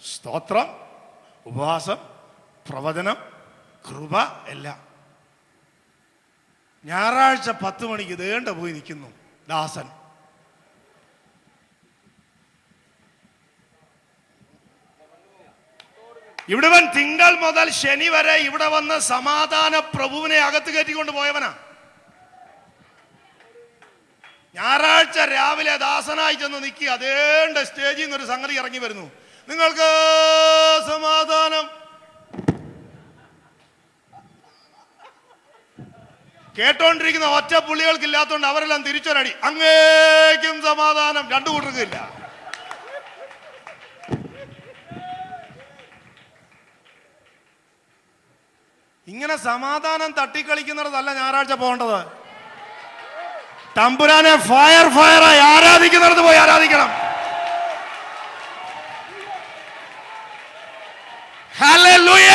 സ്തോത്രം, ഉപവാസം, പ്രവചനം, കൃപ എല്ലാം. ഞായറാഴ്ച 10 മണിക്ക് ദേണ്ട പോയി നിൽക്കുന്നു ദാസൻ. ഇവിടുവൻ തിങ്കൾ മുതൽ ശനി വരെ ഇവിടെ വന്ന് സമാധാന പ്രഭുവിനെ അകത്ത് കയറ്റിക്കൊണ്ട് പോയവനാ. ഞായറാഴ്ച രാവിലെ ദാസനായി ചെന്ന് നിൽക്കുക, അതേണ്ട സ്റ്റേജിൽ നിന്ന് ഒരു സംഗതി ഇറങ്ങി വരുന്നു, നിങ്ങൾക്ക് സമാധാനം. കേട്ടോണ്ടിരിക്കുന്ന ഒറ്റ പുള്ളികൾക്കില്ലാത്തതുകൊണ്ട് അവരെല്ലാം തിരിച്ചൊരടി, അങ്ങേക്കും സമാധാനം. രണ്ടു കൂട്ടർക്കില്ല. ഇങ്ങനെ സമാധാനം തട്ടിക്കളിക്കുന്നിടത്തല്ല ഞായറാഴ്ച പോകേണ്ടത്. തമ്പുരാനെ ഫയറായി ആരാധിക്കുന്നിടത്ത് പോയി ആരാധിക്കണം. ഹല്ലേലൂയ.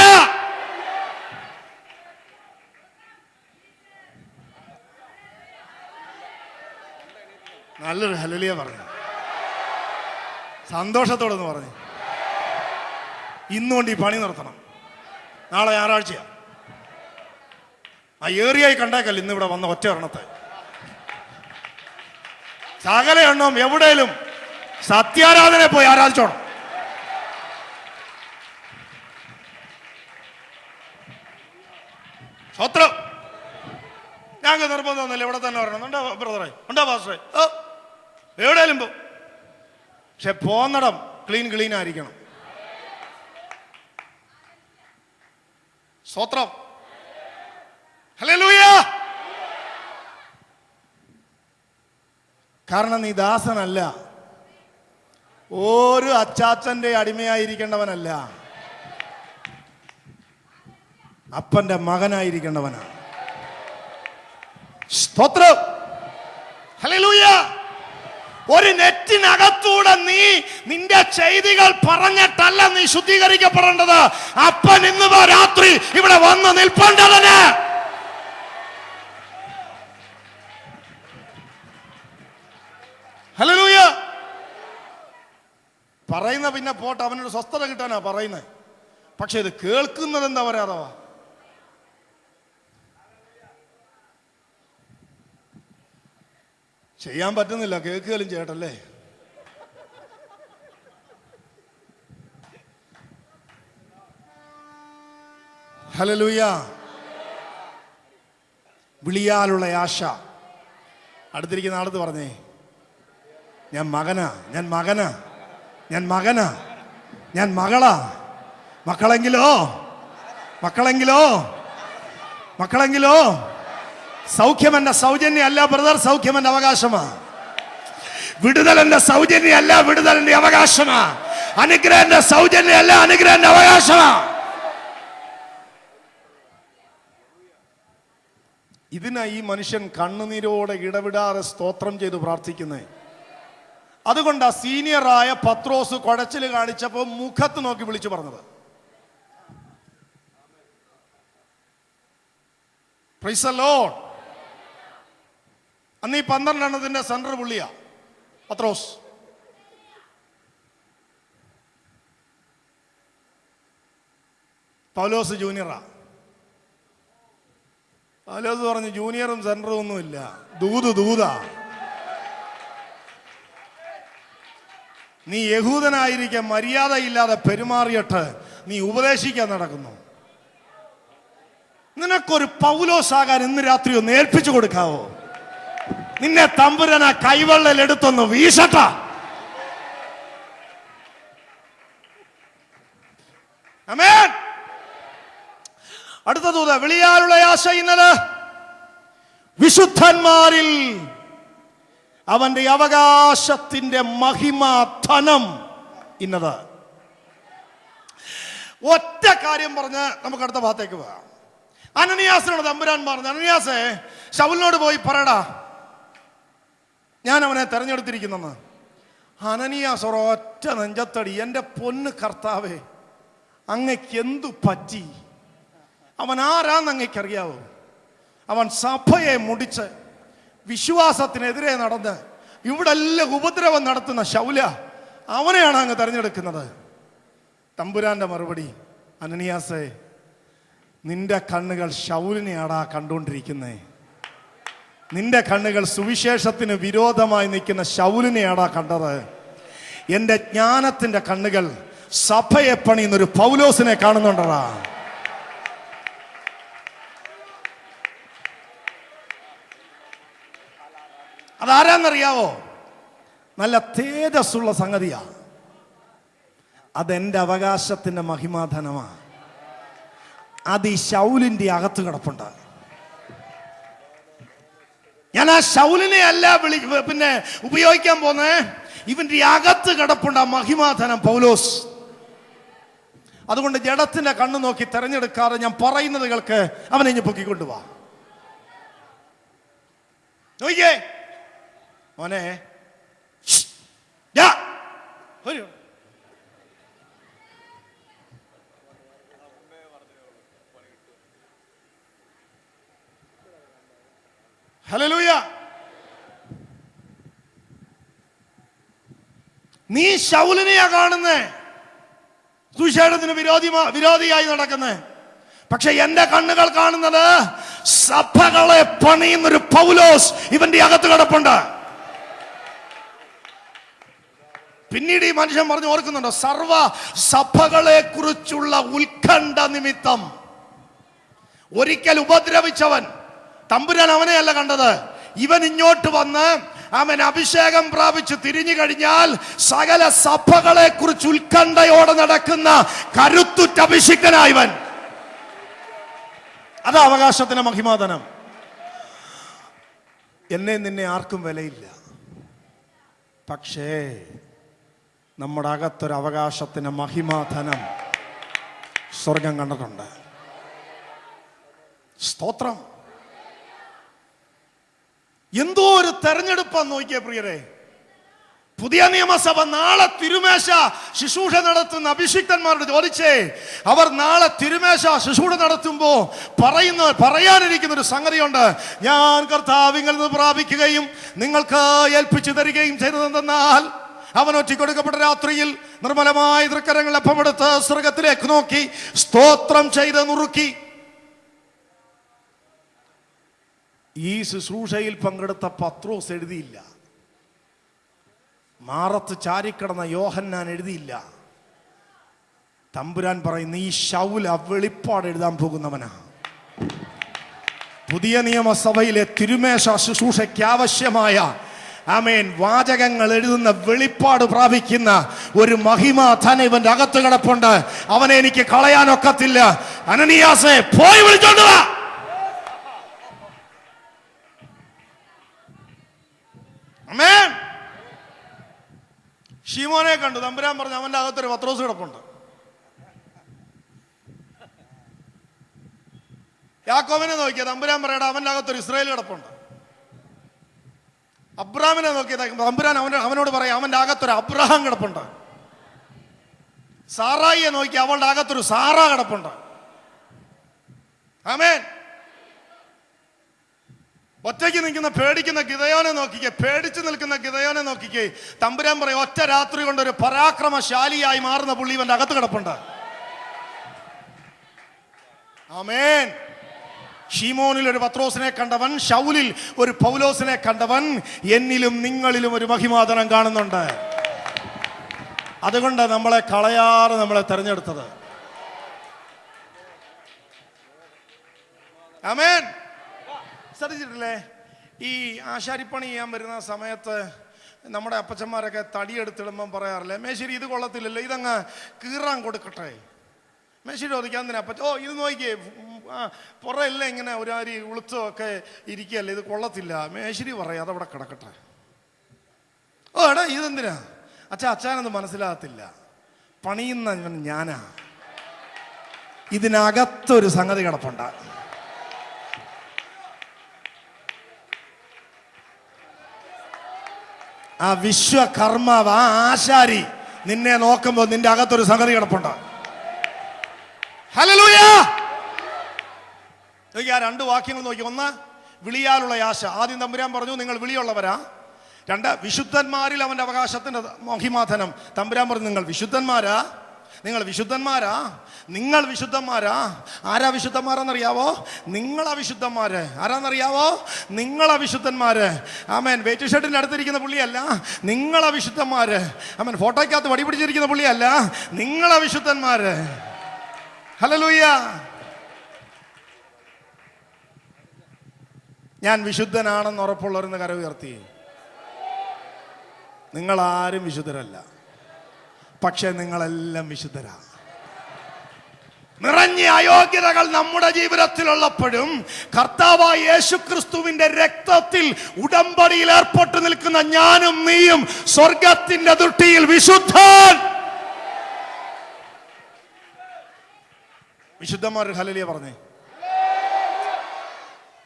നല്ലൊരു ഹല്ലേലൂയ പറഞ്ഞു, സന്തോഷത്തോടെന്ന് പറഞ്ഞു. ഇന്നുകൊണ്ട് ഈ പണി നിർത്തണം. നാളെ ഞായറാഴ്ചയാ. ആ ഏറിയായി കണ്ടേക്കല്ല ഇന്ന് ഇവിടെ വന്ന ഒറ്റ എണ്ണത്തെ. സകല എണ്ണവും എവിടെയും സത്യാരാധന പോയി ആരാധിച്ചോണം. സ്വത്രം ഞങ്ങൾക്ക് നിർബന്ധമൊന്നുമില്ല, ഇവിടെ തന്നെ വരണം. ഉണ്ടോ ബ്രദറെ, ഉണ്ടോ പാസ്റ്ററെ? എവിടെയും പോ, പക്ഷെ പോന്നിടം ക്ലീൻ ആയിരിക്കണം. സ്വത്രം. ഹല്ലേലൂയ. കാരണം നീ ദാസനല്ല, ഒരു അച്ചാച്ചന്റെ അടിമയായിരിക്കേണ്ടവനല്ല, അപ്പന്റെ മകനായിരിക്കേണ്ടവനാണ്. സ്തോത്രം. ഹല്ലേലൂയ. ഒരു നെറ്റിനകത്തൂടെ നീ നിന്റെ ചെയ്തികൾ പറഞ്ഞിട്ടല്ല നീ ശുദ്ധീകരിക്കപ്പെടേണ്ടത്. അപ്പൻ ഇന്ന് രാത്രി ഇവിടെ വന്ന് നിൽപ്പേണ്ടതിന്. ഹല്ലേലൂയ. പറയുന്ന പിന്നെ പോട്ടെ, അവനൊരു സ്വസ്ഥത കിട്ടാനാ പറയുന്നത്. പക്ഷെ ഇത് കേൾക്കുന്നത് എന്താ പറയാ, ചെയ്യാൻ പറ്റുന്നില്ല. കേൾക്കുകയും ചേട്ടല്ലേ. ഹല്ലേലൂയ. വിളിയാലുള്ള ആശ. അടുത്തിരിക്കുന്ന ആളത്ത് പറഞ്ഞേ, ഞാൻ മകനാ, ഞാൻ മകനാ, ഞാൻ മകനാ, ഞാൻ മകളാ. മക്കളെങ്കിലോ സൗഖ്യം എന്റെ സൗജന്യം അല്ല ബ്രദർ, സൗഖ്യം എന്റെ അവകാശമാ. വിടുതൽ എന്റെ സൗജന്യം അല്ല, വിടുതൽ എന്റെ അവകാശമാ. അനുഗ്രഹം എന്റെ സൗജന്യം അല്ല, അനുഗ്രഹം എന്റെ അവകാശമാ. ഇതിനാ ഈ മനുഷ്യൻ കണ്ണുനീരോടെ ഇടവിടാതെ സ്തോത്രം ചെയ്ത് പ്രാർത്ഥിക്കുന്നേ. അതുകൊണ്ടാ സീനിയറായ പത്രോസ് കുഴച്ചിൽ കാണിച്ചപ്പോൾ മുഖത്ത് നോക്കി വിളിച്ചു പറഞ്ഞത്. Price the Lord. അന്ന് ഈ 12 എണ്ണത്തിന്റെ സെന്റർ പുള്ളിയാ പത്രോസ്. പൗലോസ് ജൂനിയറാ. പൗലോസ് പറഞ്ഞു, ജൂനിയറും സെന്ററും ഒന്നുമില്ല, ദൂതാ. നീ യഹൂദനായിരിക്കെ മര്യാദയില്ലാതെ പെരുമാറിയിട്ട് നീ ഉപദേശിക്കാൻ നടക്കുന്നു. നിനക്കൊരു പൗലോസാകാൻ ഇന്ന് രാത്രി ഒന്ന് ഏൽപ്പിച്ചു കൊടുക്കാവോ? നിന്നെ തമ്പുരാൻ ആ കൈവെള്ളൽ എടുത്തൊന്ന് വീശട്ട. ആമേൻ. അടുത്ത ദൂത, വിളിയാലുള്ള ആശ ഇന്നത് വിശുദ്ധന്മാരിൽ അവന്റെ അവകാശത്തിന്റെ മഹിമാ ധനം ഇന്നത്. ഒറ്റ കാര്യം പറഞ്ഞ് നമുക്ക് അടുത്ത ഭാഗത്തേക്ക് പോകാം. അനനിയാസിനോട് തമ്പുരാൻ പറഞ്ഞു, അനനിയാസേ, ശൗലിനോട് പോയി പറയടാ, ഞാൻ അവനെ തെരഞ്ഞെടുത്തിരിക്കുന്നെന്ന്. അനനിയാസ് ഒരൊറ്റ നെഞ്ചത്തടി, എൻ്റെ പൊന്ന് കർത്താവേ, അങ്ങയ്ക്ക് എന്തു പറ്റി? അവൻ ആരാന്ന് അങ്ങയ്ക്കറിയാവോ? അവൻ സഭയെ മുടിച്ച് വിശ്വാസത്തിനെതിരെ നടന്ന് ഇവിടെ എല്ലാം ഉപദ്രവം നടത്തുന്ന ശൗല, അവനെയാണ് അങ്ങ് തെരഞ്ഞെടുക്കുന്നത്. തമ്പുരാന്റെ മറുപടി, അനനിയാസേ, നിന്റെ കണ്ണുകൾ ശൗലിനെയാടാ കണ്ടുകൊണ്ടിരിക്കുന്നേ. നിന്റെ കണ്ണുകൾ സുവിശേഷത്തിന് വിരോധമായി നിൽക്കുന്ന ശൗലിനെയാടാ കണ്ടത്. എൻ്റെ ജ്ഞാനത്തിൻ്റെ കണ്ണുകൾ സഭയെ പണിയുന്നൊരു പൗലോസിനെ കാണുന്നുണ്ടടാ. അതാരാന്നറിയാവോ? നല്ല തേജസ്സുള്ള സംഗതിയാ. അതെന്റെ അവകാശത്തിന്റെ മഹിമാധനമാ. അത് ഈ ശൗലിന്റെ അകത്ത് കിടപ്പുണ്ട്. ഞാൻ ആ ശൗലിനെ അല്ല പിന്നെ ഉപയോഗിക്കാൻ പോന്നേ, ഇവന്റെ അകത്ത് കിടപ്പുണ്ട് ആ മഹിമാധനം പൗലോസ്. അതുകൊണ്ട് ജഡത്തിന്റെ കണ്ണു നോക്കി തെരഞ്ഞെടുക്കാതെ ഞാൻ പറയുന്നത് കേൾക്ക്, അവനെ ഇനി പൊക്കിക്കൊണ്ടുവാ. നോക്കിയേ മോനെ, ഹല്ലേലൂയ. നീ ശൗലിനെയാ കാണുന്നേ, സുവിശേഷത്തിന് വിരോധിയായി നടക്കുന്നേ. പക്ഷെ എന്റെ കണ്ണുകൾ കാണുന്നത് സഭകളെ പണിയുന്നൊരു പൗലോസ് ഇവന്റെ അകത്ത് കിടപ്പുണ്ട്. പിന്നീട് ഈ മനുഷ്യൻ പറഞ്ഞു, ഓർക്കുന്നുണ്ടോ? സർവ സഭകളെ കുറിച്ചുള്ള ഉത്കണ്ഠ നിമിത്തം ഒരിക്കൽ ഉപദ്രവിച്ചവൻ തമ്പുരാൻ അവനെയല്ല കണ്ടത്. ഇവൻ ഇങ്ങോട്ട് വന്ന് അവൻ അഭിഷേകം പ്രാപിച്ച് തിരിഞ്ഞു കഴിഞ്ഞാൽ സകല സഭകളെ കുറിച്ച് ഉത്കണ്ഠയോടെ നടക്കുന്ന കരുത്തുറ്റ അഭിഷിക്തനായവൻ. അത് അവകാശത്തിന്റെ മഹിമാധനം. എന്നെ നിന്നെ ആർക്കും വിലയില്ല. പക്ഷേ നമ്മുടെ അകത്തൊരു അവകാശത്തിന്റെ മഹിമാധനം സ്വർഗം കണ്ടിട്ടുണ്ട്. സ്തോത്രം. എന്തോ ഒരു തെരഞ്ഞെടുപ്പാന്ന് നോക്കിയേ പ്രിയരെ. പുതിയ നിയമസഭ നാളെ തിരുമേശ ശുശ്രൂഷ നടത്തുന്ന അഭിഷിക്തന്മാരോട് ചോദിച്ചേ, അവർ നാളെ തിരുമേശ ശുശ്രൂഷ നടത്തുമ്പോ പറയാനിരിക്കുന്ന ഒരു സംഗതിയുണ്ട്. ഞാൻ കർത്താവിൽ നിന്ന് പ്രാപിക്കുകയും നിങ്ങൾക്ക് ഏൽപ്പിച്ചു തരികയും ചെയ്തതെന്നാൽ, അവൻ ഒറ്റിക്കൊടുക്കപ്പെട്ട രാത്രിയിൽ നിർമ്മലമായ തൃക്കരങ്ങൾ അപ്പമെടുത്ത് സ്വർഗത്തിലേക്ക് നോക്കി സ്തോത്രം ചെയ്ത് നുറുക്കി. ഈ ശുശ്രൂഷയിൽ പങ്കെടുത്ത പത്രോസ് എഴുതിയില്ല, മാറത്ത് ചാരിക്കിടന്ന യോഹന്നാൻ എഴുതിയില്ല. തമ്പുരാൻ പറയുന്ന ഈ ശൗല വെളിപ്പാട് എഴുതാൻ പോകുന്നവനാ. പുതിയ നിയമസഭയിലെ തിരുമേശ ശുശ്രൂഷയ്ക്ക് ആവശ്യമായ ആമേൻ വാചകങ്ങൾ എഴുതുന്ന വെളിപ്പാട് പ്രാപിക്കുന്ന ഒരു മഹിമാധന ഇവന്റെ അകത്ത് കിടപ്പുണ്ട്. അവനെ എനിക്ക് കളയാനൊക്കത്തില്ല. അനനിയാസേ, പോയി വിളിച്ചോണ്ട് വാ. ആമേൻ. ശിമോനെ കണ്ടു. തമ്പുരാൻ പറഞ്ഞു, അവന്റെ അകത്തൊരു പത്രോസ് കിടപ്പുണ്ട്. യാക്കോബിനെ നോക്കിയ തമ്പുരാൻ പറയടാ, അവന്റെ അകത്തൊരു ഇസ്രായേൽ കിടപ്പുണ്ട്. അബ്രാമിനെ നോക്കിയ തമ്പുരാൻ അവനോട് പറയാം, അവന്റെ അകത്തൊരു അബ്രഹാം കിടപ്പുണ്ട്. സാറായിയെ നോക്കി, അവളുടെ അകത്തൊരു സാറ കിടപ്പുണ്ട്. ആമേൻ. ഒറ്റയ്ക്ക് നിൽക്കുന്ന പേടിക്കുന്ന ഗിദയോനെ നോക്കിക്കേ, പേടിച്ചു നിൽക്കുന്ന ഗിദയോനെ നോക്കിക്കേ. തമ്പുരാൻ പറയും, ഒറ്റ രാത്രി കൊണ്ട് ഒരു പരാക്രമശാലിയായി മാറുന്ന പുള്ളി ഇവന്റെ അകത്ത് കിടപ്പുണ്ട്. ആമേൻ. ഷീമോനിൽ ഒരു പത്രോസിനെ കണ്ടവൻ, ശൗലിൽ ഒരു പൗലോസിനെ കണ്ടവൻ, എന്നിലും നിങ്ങളിലും ഒരു മഹിമാധനം കാണുന്നുണ്ട്. അതുകൊണ്ട് നമ്മളെ കളയാതെ നമ്മളെ തെരഞ്ഞെടുത്തത്. ആമേൻ. ശ്രദ്ധിച്ചിട്ടില്ലേ? ഈ ആശാരിപ്പണി ചെയ്യാൻ വരുന്ന സമയത്ത് നമ്മുടെ അപ്പച്ചന്മാരൊക്കെ തടിയെടുത്തിടുമ്പം പറയാറില്ലേ, മേശ്ശേരി ഇത് കൊള്ളത്തില്ലല്ലോ, ഇതങ്ങ് കീറാൻ കൊടുക്കട്ടെ. മേശ്ശേരി ചോദിക്കാൻ തന്നെ അപ്പച്ച, ഇത് നോക്കിയേ, പുറയല്ലേ ഇങ്ങനെ ഒരു അരി ഉളുത്തോ ഒക്കെ ഇരിക്കുകയല്ലേ, ഇത് കൊള്ളത്തില്ല. മേശ്ശേരി പറയാം, അതവിടെ കിടക്കട്ടെ. എടാ ഇതെന്തിനാ അച്ഛനൊന്നും മനസ്സിലാകത്തില്ല. പണിയുന്ന ഞാനാ. ഇതിനകത്തൊരു സംഗതി കിടപ്പുണ്ട്. ആ വിശ്വകർമാവ്, ആ ആശാരി നിന്നെ നോക്കുമ്പോൾ നിന്റെ അകത്തൊരു സംഗതി കിടപ്പുണ്ട്. ഹല്ലേലൂയ. നോക്കി, ആ രണ്ട് വാക്യങ്ങൾ നോക്കി. ഒന്ന്, വിളിയാലുള്ള ആശ. ആദ്യം തമ്പുരാൻ പറഞ്ഞു, നിങ്ങൾ വിളിയുള്ളവരാ. രണ്ട്, വിശുദ്ധന്മാരിൽ അവന്റെ അവകാശത്തിന്റെ മഹിമാധനം. തമ്പുരാൻ പറഞ്ഞു, നിങ്ങൾ വിശുദ്ധന്മാരാ. നിങ്ങൾ വിശുദ്ധന്മാരാ, നിങ്ങൾ വിശുദ്ധന്മാരാ. ആരാ വിശുദ്ധന്മാരെന്നറിയാവോ? നിങ്ങളാ വിശുദ്ധന്മാര്. ആരാന്നറിയാവോ? നിങ്ങളാ വിശുദ്ധന്മാര്. ആമേൻ. വെയിറ്റ് ഷർട്ടിന്റെ അടുത്തിരിക്കുന്ന പുള്ളിയല്ല, നിങ്ങളാ വിശുദ്ധന്മാര്. ആമേൻ. ഫോട്ടോയ്ക്കകത്ത് വടി പിടിച്ചിരിക്കുന്ന പുള്ളിയല്ല, നിങ്ങളാ വിശുദ്ധന്മാര്. ഹല്ലേലൂയ. ഞാൻ വിശുദ്ധനാണെന്ന് ഉറപ്പുള്ളവരെന്ന് കര ഉയർത്തി. നിങ്ങളാരും വിശുദ്ധരല്ല, പക്ഷെ നിങ്ങളെല്ലാം വിശുദ്ധരാ. നിറഞ്ഞ അയോഗ്യതകൾ നമ്മുടെ ജീവിതത്തിലുള്ളപ്പോഴും കർത്താവായ യേശുക്രിസ്തുവിന്റെ രക്തത്തിൽ ഉടമ്പടിയിൽ ഏർപ്പെട്ടു നിൽക്കുന്ന ഞാനും നീയും സ്വർഗത്തിന്റെ ദൃഷ്ടിയിൽ വിശുദ്ധൻ. വിശുദ്ധന്മാരുടെ ഹല്ലേലൂയ പറഞ്ഞേ.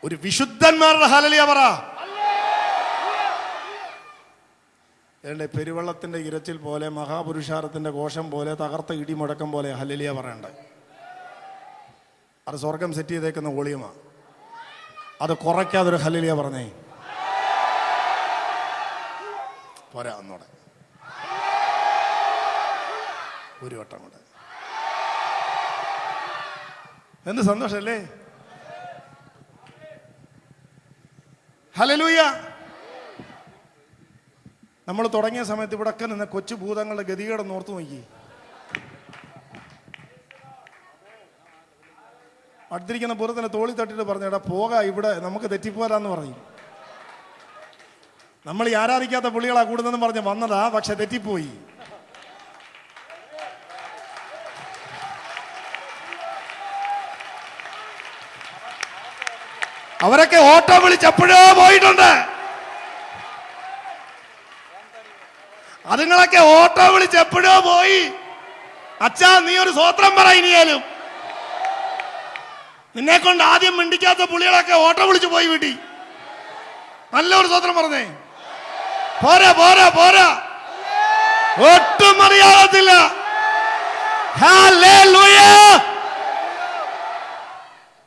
ഒരു വിശുദ്ധന്മാരുടെ ഹല്ലേലൂയ പറ. പെരുവെള്ളത്തിന്റെ ഇരച്ചിൽ പോലെ, മഹാപുരുഷാരത്തിന്റെ ഘോഷം പോലെ, തകർത്ത ഇടിമുഴക്കം പോലെ ഹല്ലേലൂയ പറയണ്ടേ. അത് സ്വർഗം സെറ്റ് ചെയ്തേക്കുന്ന വോളിയമാ. അത് കുറയ്ക്കാതൊരു ഹല്ലേലൂയ പറഞ്ഞേ. പോരാ, ഒന്നോടെ ഒരു വട്ടം കൂടെ. എന്ത് സന്തോഷല്ലേ. ഹല്ലേലൂയ. നമ്മൾ തുടങ്ങിയ സമയത്ത് ഇവിടൊക്കെ നിന്ന് കൊച്ചു ഭൂതങ്ങളുടെ ഗതികേടൊന്ന് ഓർത്തു നോക്കി. അടുത്തിരിക്കുന്ന ഭൂതത്തിനെ തോളി തട്ടിട്ട് പറഞ്ഞു, എടാ പോക, ഇവിടെ നമുക്ക് തെറ്റിപ്പോരാന്ന് പറഞ്ഞു. നമ്മൾ ഈ ആരാധിക്കാത്ത പുള്ളികളാ കൂടുന്നെന്ന് പറഞ്ഞ് വന്നതാ, പക്ഷെ തെറ്റിപ്പോയി. അവരൊക്കെ ഓട്ടോ വിളിച്ചപ്പോഴോ പോയിട്ടുണ്ട്. അതുങ്ങളൊക്കെ ഓട്ടോ വിളിച്ചപ്പോഴോ പോയി. അച്ഛാ, നീ ഒരു സ്വോത്രം പറ. ഇനിയാലും നിന്നെ കൊണ്ട് ആദ്യം മിണ്ടിക്കാത്ത പുള്ളികളൊക്കെ ഓട്ടോ വിളിച്ചു പോയി വീട്ടി. നല്ലൊരു സ്വോത്രം പറഞ്ഞേ. പോരാ പോരാ പോരാ, ഒട്ടും അറിയാത്തില്ല. ഹല്ലേലൂയ.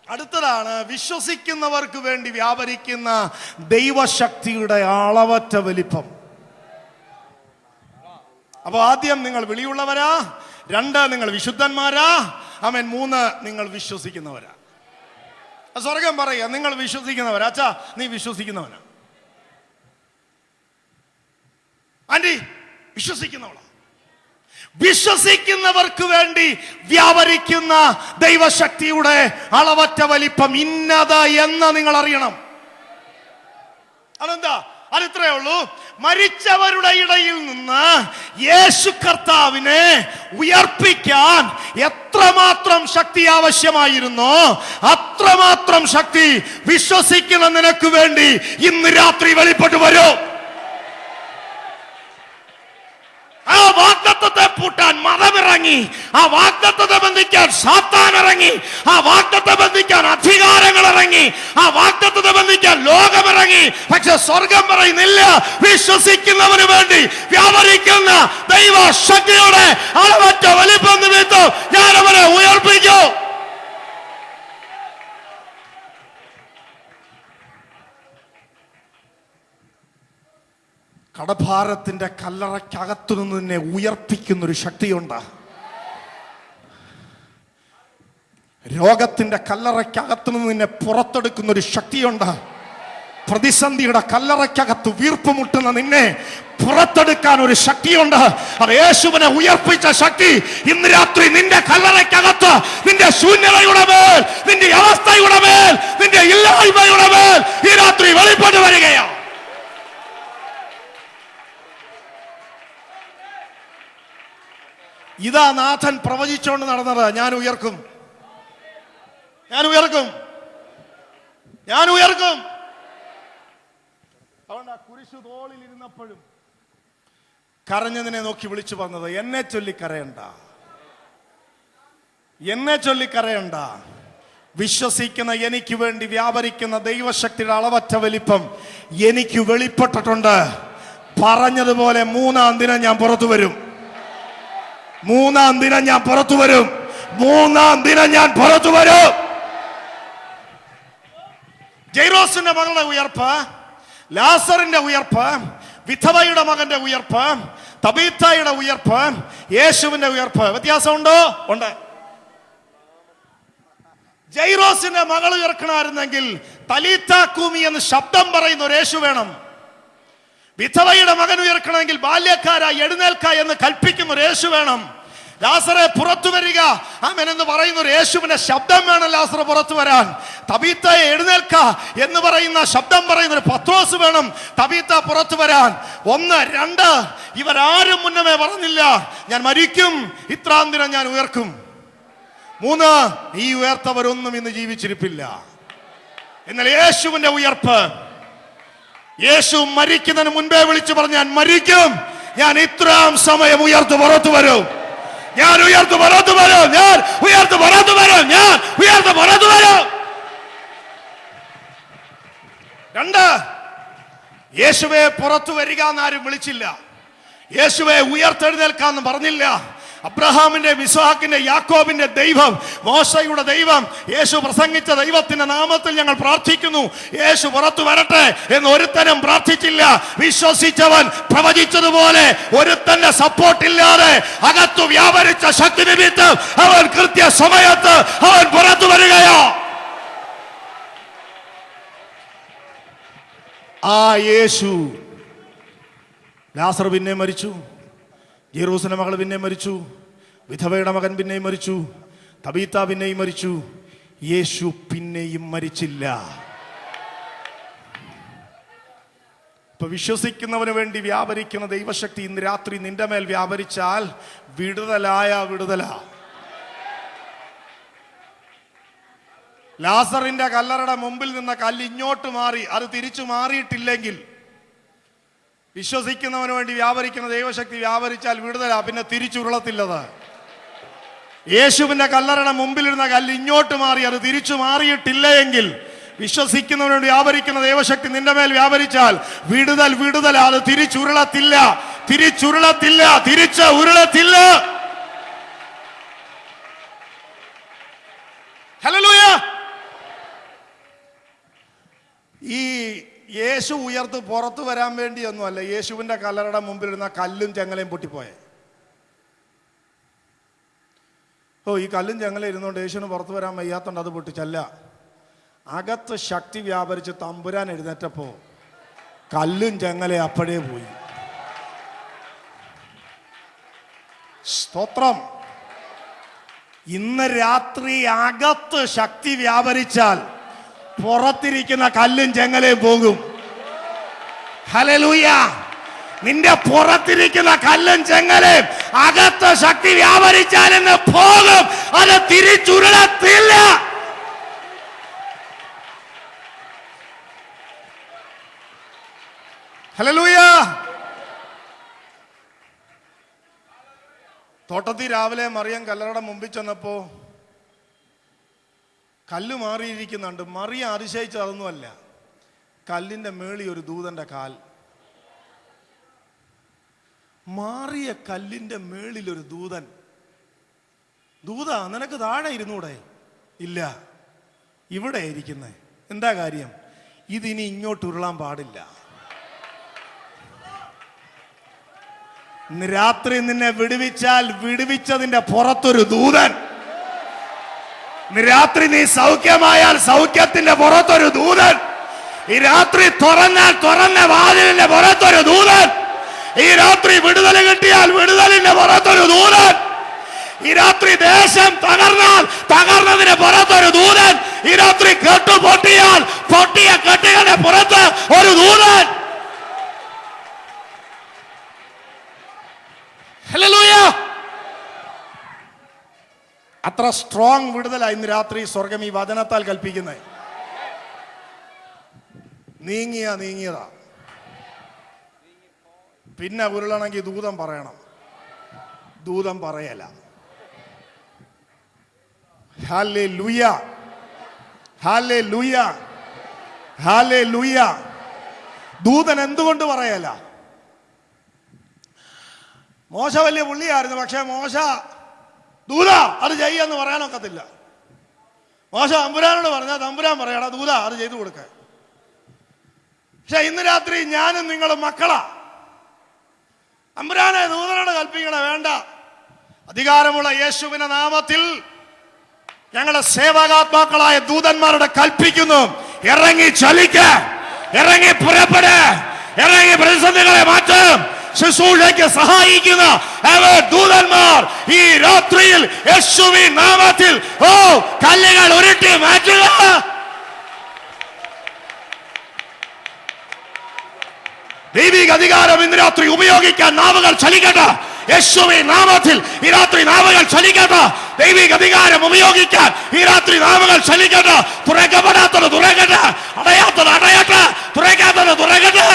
അടുത്തതാണ് വിശ്വസിക്കുന്നവർക്ക് വേണ്ടി വ്യാപരിക്കുന്ന ദൈവശക്തിയുടെ അളവറ്റ വലിപ്പം. അപ്പൊ ആദ്യം നിങ്ങൾ വിളിയുള്ളവരാ, 2 നിങ്ങൾ വിശുദ്ധന്മാരാ, ആമേൻ, 3 നിങ്ങൾ വിശ്വസിക്കുന്നവരാ. സ്വർഗം പറയുക, നിങ്ങൾ വിശ്വസിക്കുന്നവരാ. അച്ഛാ, നീ വിശ്വസിക്കുന്നവനാ. ആന്റി വിശ്വസിക്കുന്നവളാ. വിശ്വസിക്കുന്നവർക്ക് വേണ്ടി വ്യാപരിക്കുന്ന ദൈവശക്തിയുടെ അളവറ്റ വലിപ്പം ഇന്നത് എന്ന് നിങ്ങൾ അറിയണം. അതെന്താ? അതിത്രേ ഉള്ളൂ. മരിച്ചവരുടെ ഇടയിൽ നിന്ന് യേശു കർത്താവിനെ ഉയർപ്പിക്കാൻ എത്രമാത്രം ശക്തി ആവശ്യമായിരുന്നോ അത്രമാത്രം ശക്തി വിശ്വസിക്കുന്ന നിനക്ക് വേണ്ടി ഇന്ന് രാത്രി വെളിപ്പെട്ടു വരും. ആ വാഗ്ദത്തത്തെ പൂട്ടാൻ മതമിറങ്ങി, ആ വാഗ്ദത്തത്തെ ബന്ധിക്കാൻ സാത്താൻ ഇറങ്ങി, ആ വാഗ്ദത്തത്തെ ബന്ധിക്കാൻ അധികാരങ്ങൾ ഇറങ്ങി, ആ വാഗ്ദത്തത്തെ ബന്ധിക്കാൻ ലോകമിറങ്ങി. പക്ഷെ സ്വർഗം പറയുന്നില്ല, വിശ്വസിക്കുന്നവന് വേണ്ടി വ്യാപരിക്കുന്ന ദൈവശക്തിയുടെ അളവറ്റ വലിപ്പം നിമിത്തം ഞാൻ അവനെ ഉയർപ്പിക്കും. കടഭാരത്തിന്റെ കല്ലറയ്ക്കകത്തു നിന്ന് നിന്നെ ഉയർപ്പിക്കുന്നൊരു ശക്തിയുണ്ട്. രോഗത്തിന്റെ കല്ലറയ്ക്കകത്തു നിന്ന് നിന്നെ പുറത്തെടുക്കുന്നൊരു ശക്തിയുണ്ട്. പ്രതിസന്ധിയുടെ കല്ലറയ്ക്കകത്ത് വീർപ്പുമുട്ടുന്ന നിന്നെ പുറത്തെടുക്കാൻ ഒരു ശക്തിയുണ്ട്. അത് യേശുവിനെ ഉയർപ്പിച്ച ശക്തി ഇന്ന് രാത്രി നിന്റെ കല്ലറയ്ക്കകത്ത്, നിന്റെ ശൂന്യതയുടെ മേൽ, നിന്റെ അവസ്ഥയുടെ മേൽ, നിന്റെ ഇല്ലായ്മയുടെ മേൽ ഈ രാത്രി വെളിപ്പെട്ടു വരികയാണ്. ഇതാ നാഥൻ പ്രവചിച്ചുകൊണ്ട് നടന്നത്. ഞാൻ ഉയർക്കും, ഞാൻ ഉയർക്കും, ഞാൻ ഉയർക്കും. അതുകൊണ്ട് ആ കുരിശു തോളിൽ ഇരുന്നപ്പോഴും കരഞ്ഞതിനെ നോക്കി വിളിച്ചു പറഞ്ഞത്, എന്നെ ചൊല്ലി കരയണ്ട, എന്നെ ചൊല്ലി കരയണ്ട. വിശ്വസിക്കുന്ന എനിക്ക് വേണ്ടി വ്യാപരിക്കുന്ന ദൈവശക്തിയുടെ അളവറ്റ വലിപ്പം എനിക്ക് വെളിപ്പെട്ടിട്ടുണ്ട്. പറഞ്ഞതുപോലെ 3-ാം ദിനം ഞാൻ പുറത്തു വരും. 3-ാം ദിനം ഞാൻ പുറത്തു വരും. 3-ാം ദിനം ഞാൻ പുറത്തു വരും. ജൈറോസിന്റെ മകളുടെ ഉയർപ്പ്, ലാസറിന്റെ ഉയർപ്പ്, വിധവയുടെ മകന്റെ ഉയർപ്പ്, തബീത്തയുടെ ഉയർപ്പ്, യേശുവിന്റെ ഉയർപ്പ് വ്യത്യാസമുണ്ടോ? ഉണ്ട്. ജൈറോസിന്റെ മകൾ ഉയർക്കണമായിരുന്നെങ്കിൽ തലീത്ത കൂമി എന്ന് ശബ്ദം പറയുന്ന ഒരു യേശു വേണം. വിധവയുടെ മകൻ ഉയർക്കണമെങ്കിൽ ബാല്യക്കാര എഴുന്നേൽക്ക എന്ന് കൽപ്പിക്കുന്ന ഒരു യേശു വേണം. ലാസറെ പുറത്തു വരിക ആമേൻ എന്ന് പറയുന്ന ഒരു യേശുവിന്റെ ശബ്ദം വേണം ലാസർ പുറത്തു വരാൻ. തബീത്തയെ എഴുന്നേൽക്ക എന്ന് പറയുന്ന ശബ്ദം പറയുന്ന ഒരു പത്രോസ് വേണം തബീത്ത പുറത്തു വരാൻ. 1, 2 ഇവരാരും മുന്നമേ പറഞ്ഞില്ല ഞാൻ മരിക്കും, ഇത്രാം ദിനം ഞാൻ ഉയർക്കും. 3 ഈ ഉയർത്തവരൊന്നും ഇന്ന് ജീവിച്ചിരിപ്പില്ല. എന്നാൽ യേശുവിന്റെ ഉയർപ്പ്, യേശു മരിക്കുന്നതിന് മുൻപേ വിളിച്ചു പറഞ്ഞു ഞാൻ മരിക്കും, ഞാൻ ഇത്രാം സമയം ഉയർത്തു പുറത്തു വരും, ഞാൻ ഉയർത്തു പുറത്തു വരും, ഞാൻ ഉയർത്തു പുറത്തു വരും, ഞാൻ ഉയർത്തു പുറത്തു വരും. 2 യേശുവെ പുറത്തു വരിക എന്നാരും വിളിച്ചില്ല. യേശുവെ ഉയർത്തെഴുന്നേൽക്കാന്ന് പറഞ്ഞില്ല. അബ്രഹാമിന്റെ, ഇസ്ഹാക്കിന്റെ, യാക്കോബിന്റെ ദൈവം, മോശയുടെ ദൈവം, യേശു പ്രസംഗിച്ച ദൈവത്തിന്റെ നാമത്തിൽ ഞങ്ങൾ പ്രാർത്ഥിക്കുന്നു, യേശു പുറത്തു വരട്ടെ എന്ന് ഒരുത്തനും പ്രാർത്ഥിച്ചില്ല. വിശ്വസിച്ചവൻ പ്രവചിച്ചതുപോലെ ഒരുത്തന്റെ സപ്പോർട്ടില്ലാതെ അകത്തു വ്യാപരിച്ച ശക്തി നിമിത്തം അവൻ കൃത്യ സമയത്ത് അവൻ പുറത്തു വരികയോ. ആ യേശു, ലാസർ പിന്നെ മരിച്ചു, ജെറൂസലേം മകൾ പിന്നെ മരിച്ചു, വിധവയുടെ മകൻ പിന്നെയും മരിച്ചു, തബീത്ത പിന്നെയും മരിച്ചു, യേശു പിന്നെയും മരിച്ചില്ല. ഇപ്പൊ വിശ്വസിക്കുന്നവന് വേണ്ടി വ്യാപരിക്കുന്ന ദൈവശക്തി ഇന്ന് രാത്രി നിന്റെ മേൽ വ്യാപരിച്ചാൽ വിടുതലായ വിടുതല. ലാസറിന്റെ കല്ലറയുടെ മുമ്പിൽ നിന്ന കല്ല് ഇങ്ങോട്ട് മാറി, അത് തിരിച്ചു മാറിയിട്ടില്ലെങ്കിൽ വിശ്വസിക്കുന്നവന് വേണ്ടി വ്യാപരിക്കുന്ന ദൈവശക്തി വ്യാപരിച്ചാൽ വിടുതല, പിന്നെ തിരിച്ചുരുളത്തില്ലത്. യേശുവിന്റെ കല്ലറയുടെ മുമ്പിലിരുന്ന കല്ല് ഇങ്ങോട്ട് മാറി, അത് തിരിച്ചു മാറിയിട്ടില്ല എങ്കിൽ വിശ്വസിക്കുന്നവന് വേണ്ടി വ്യാപരിക്കുന്ന ദൈവശക്തി നിന്റെ മേൽ വ്യാപരിച്ചാൽ വിടുതൽ വിടുതല, അത് തിരിച്ചുരുളത്തില്ല, തിരിച്ചുരുളത്തില്ല, തിരിച്ച് ഉരുളത്തില്ല. ഹല്ലേലൂയ. ഈ യേശു ഉയർത്ത് പുറത്തു വരാൻ വേണ്ടിയൊന്നുമല്ല യേശുവിന്റെ കല്ലറയുടെ മുമ്പിലിരുന്ന കല്ലും ചെങ്ങലയും പൊട്ടിപ്പോയെ. ഈ കല്ലും ചെങ്ങല ഇരുന്നുകൊണ്ട് യേശുവിന് പുറത്തു വരാൻ വയ്യാത്തോണ്ട് അത് പൊട്ടിച്ചല്ല. അകത്ത് ശക്തി വ്യാപരിച്ച് തമ്പുരാൻ എഴുന്നേറ്റപ്പോ കല്ലും ചെങ്ങല അപ്പോഴേ പോയി. സ്തോത്രം. ഇന്ന് രാത്രി അകത്ത് ശക്തി വ്യാപരിച്ചാൽ പുറത്തിരിക്കുന്ന കല്ലും ചെങ്ങലയും പോകും. ഹല്ലേലൂയ. നിന്റെ പുറത്തിരിക്കുന്ന കല്ലും ചെങ്ങലയും അകത്ത് ശക്തി വ്യാപരിച്ചാൽ ഇന്ന് പോകും, അത് തിരിച്ചുരുളത്തില്ല. ഹല്ലേലൂയ. തോട്ടത്തിൽ രാവിലെ മറിയം കല്ലറയുടെ മുമ്പിൽ ചെന്നപ്പോ കല്ല് മാറിയിരിക്കുന്നുണ്ട്. മറിയ അതിശയിച്ചതൊന്നുമല്ല, കല്ലിന്റെ മേളി ഒരു ദൂതന്റെ കാൽ. മാറിയ കല്ലിന്റെ മേളിലൊരു ദൂതൻ. ദൂത നിനക്ക് താഴെ ഇരുന്നൂടെ? ഇല്ല, ഇവിടെ ഇരിക്കുന്നേ. എന്താ കാര്യം? ഇതിനി ഇങ്ങോട്ട് ഉരുളാൻ പാടില്ല. ഇന്ന് രാത്രി നിന്നെ വിടുവിച്ചാൽ വിടുവിച്ചതിന്റെ പുറത്തൊരു ദൂതൻ. രാത്രി നീ സൗഖ്യമായാൽ സൗഖ്യത്തിന്റെ പുറത്തൊരു ദൂതൻ. ഈ രാത്രി തുറന്നാൽ തുറന്ന വാതിലിന്റെ പുറത്തൊരു ദൂതൻ. ഈ രാത്രി വിടുതൽ കിട്ടിയാൽ വിടുതലിന്റെ പുറത്തൊരു ദൂതൻ. ഈ രാത്രി ദേശം തകർന്നാൽ തകർന്നതിന് പുറത്തൊരു ദൂതൻ. ഈ രാത്രി കെട്ടു പൊട്ടിയാൽ പൊട്ടിയ കെട്ടുകളുടെ പുറത്ത് ഒരു ദൂതൻ. ഹല്ലേലൂയ. അത്ര സ്ട്രോങ് വിടുതല ഇന്ന് രാത്രി സ്വർഗം ഈ വചനത്താൽ കൽപ്പിക്കുന്നത്. നീങ്ങിയതാ. പിന്നെ ഉരുളണമെങ്കിൽ ദൂതം പറയണം. ദൂതം പറയല. Hallelujah, hallelujah, hallelujah. ദൂതൻ എന്തുകൊണ്ട് പറയല? മോശ വലിയ പുള്ളിയായിരുന്നു, പക്ഷെ മോശ ദൂത അത് ചെയ്യാന്ന് പറയാനൊക്കത്തില്ല. മോശ തമ്പുരാനോട് പറഞ്ഞാൽ തമ്പുരാൻ പറയടാ ദൂത അത് ചെയ്തു കൊടുക്ക. പക്ഷെ ഇന്ന് രാത്രി ഞാനും നിങ്ങളും മക്കളാ. അമ്പുരാനെ ദൂതനോട് കൽപ്പിക്കണേ, വേണ്ട. അധികാരമുള്ള യേശുവിന്റെ നാമത്തിൽ ഞങ്ങളുടെ സേവകാത്മാക്കളായ ദൂതന്മാരോട് കൽപ്പിക്കുന്നു, ഇറങ്ങി ചലിക്ക, ഇറങ്ങി പുറപ്പെട്, ഇറങ്ങി പ്രതിസന്ധികളെ മാറ്റും. ശുശ്രൂഷയ്ക്ക് സഹായിക്കുന്ന ദൂതന്മാർ ഈ രാത്രിയിൽ യേശുവിൻ നാമത്തിൽ കല്ലുകൾ ഉരുട്ടി മാറ്റുക. ദൈവിക അധികാരം ഇന്ന് രാത്രി ഉപയോഗിക്കാൻ നാവുകൾ ചലിക്കട്ടെ. യേശുവിൻ നാമത്തിൽ ഈ രാത്രി നാവുകൾ ചലിക്കട്ടെ. ദൈവിക അധികാരം ഉപയോഗിക്കാൻ ഈ രാത്രി നാവുകൾ ചലിക്കട്ടെ. തുറക്കപ്പെടാത്തത് തുറക്കട്ടെ, അടയാത്തത് അടയട്ടെ, തുറക്കാത്തത് തുറക്കട്ടെ.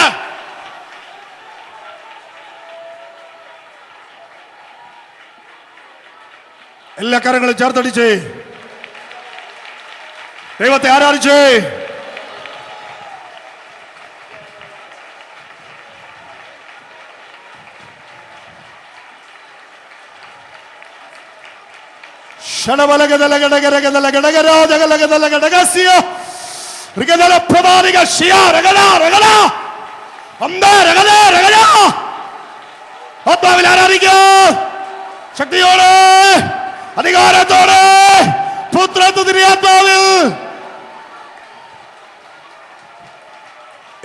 എല്ലാ കരങ്ങളും ചേർത്തടിച്ചേ ദൈവത്തെ ആരാധിച്ചേ. ശക്തിയോടെ അധികാരത്തോടെ പുത്രത്വത്തിന്റെ ആത്മാവിൽ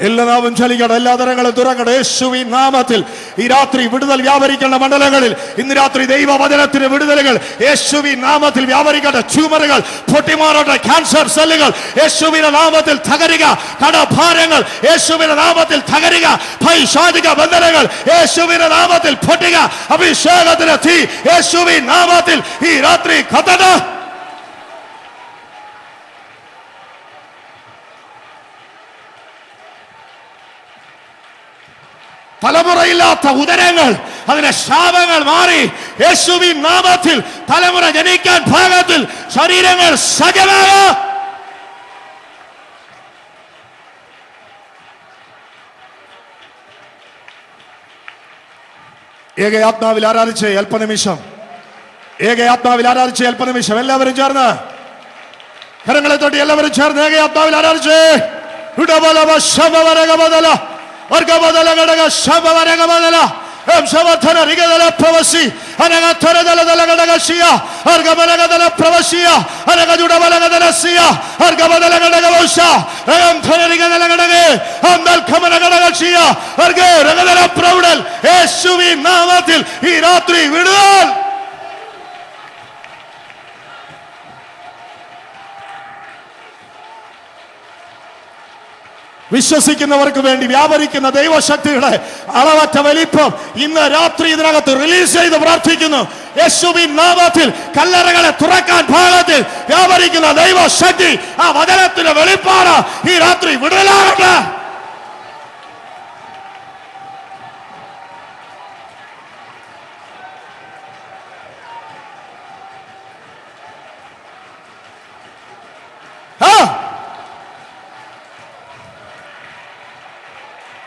എല്ലാ നാവും ചലിക്കട്ടെ, എല്ലാ തരങ്ങളും തുറക്കട്ടെ. യേശുവിൻ നാമത്തിൽ ഈ രാത്രി വിടുതൽ വ്യാപരിക്കേണ്ട മണ്ഡലങ്ങളിൽ ഇന്ന് രാത്രി ദൈവവചനത്തിന് വിടുതലുകൾ യേശുവിൻ നാമത്തിൽ വ്യാപരിക്കട്ടെ. ട്യൂമറുകൾ പൊട്ടിമാറട്ടെ, ക്യാൻസർ സെല്ലുകൾ യേശുവിന്റെ നാമത്തിൽ തകരുക, കടഭാരങ്ങൾ യേശുവിന്റെ നാമത്തിൽ തകരുക, പൈശാചിക ബന്ധനങ്ങൾ യേശുവിന്റെ നാമത്തിൽ പൊട്ടുക. അഭിഷേകത്തിന് തീ യേശുവിൻ നാമത്തിൽ ഈ രാത്രി കത്തട്ടെ. തലമുറയില്ലാത്ത ഉദരങ്ങൾ, അതിന്റെ ശാപങ്ങൾ മാറി യേശുവിൻ നാമത്തിൽ തലമുറ ജനിക്കാൻ ഭാഗത്തിൽ ശരീരങ്ങൾ സജ്ജമാകുക. ഏക ആത്മാവിൽ ആരാധിച്ച് അല്പനിമിഷം, ഏക ആത്മാവിൽ ആരാധിച്ച് അല്പനിമിഷം എല്ലാവരും ചേർന്ന് കരങ്ങളെ തൊട്ടി എല്ലാവരും ചേർന്ന് ഏക ആത്മാവിൽ ആരാധിച്ച് നാമത്തിൽ ഈ രാത്രി വിടുതൽ. വിശ്വസിക്കുന്നവർക്ക് വേണ്ടി വ്യാപരിക്കുന്ന ദൈവശക്തിയുടെ അളവറ്റ വലിപ്പം ഇന്ന് രാത്രി ഇതിനകത്ത് റിലീസ് ചെയ്ത് പ്രാർത്ഥിക്കുന്നു. യേശുവിൻ നാമത്തിൽ കല്ലറകളെ തുറക്കാൻ ഭാഗത്തിൽ വ്യാപരിക്കുന്ന ദൈവശക്തി, ആ വചനത്തിന്റെ വെളിപ്പാട് ഈ രാത്രി വിടലാകട്ടെ.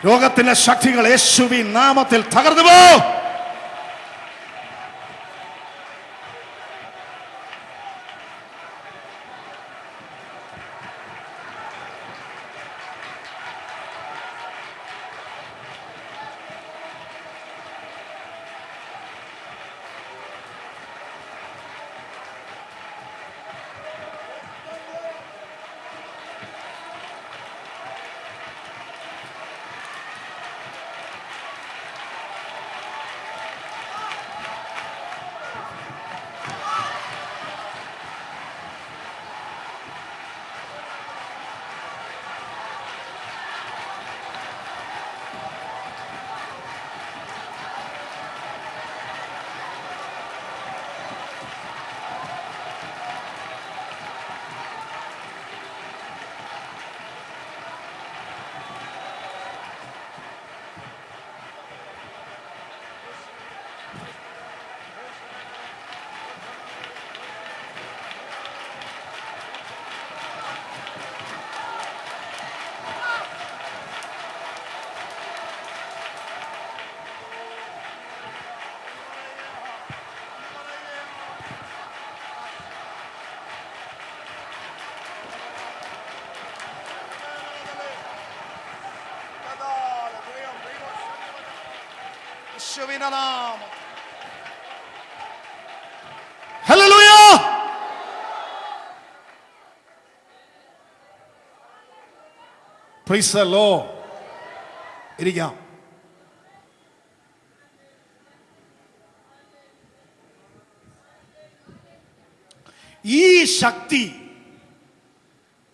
രോഗത്തിന്റെ ശക്തികൾ യേശുവിൻ നാമത്തിൽ തകർന്നു പോ. യേശുവിന്റെ നാമം. ഹല്ലേലൂയ. Price the Lord. ഇരിക്കാം. ഈ ശക്തി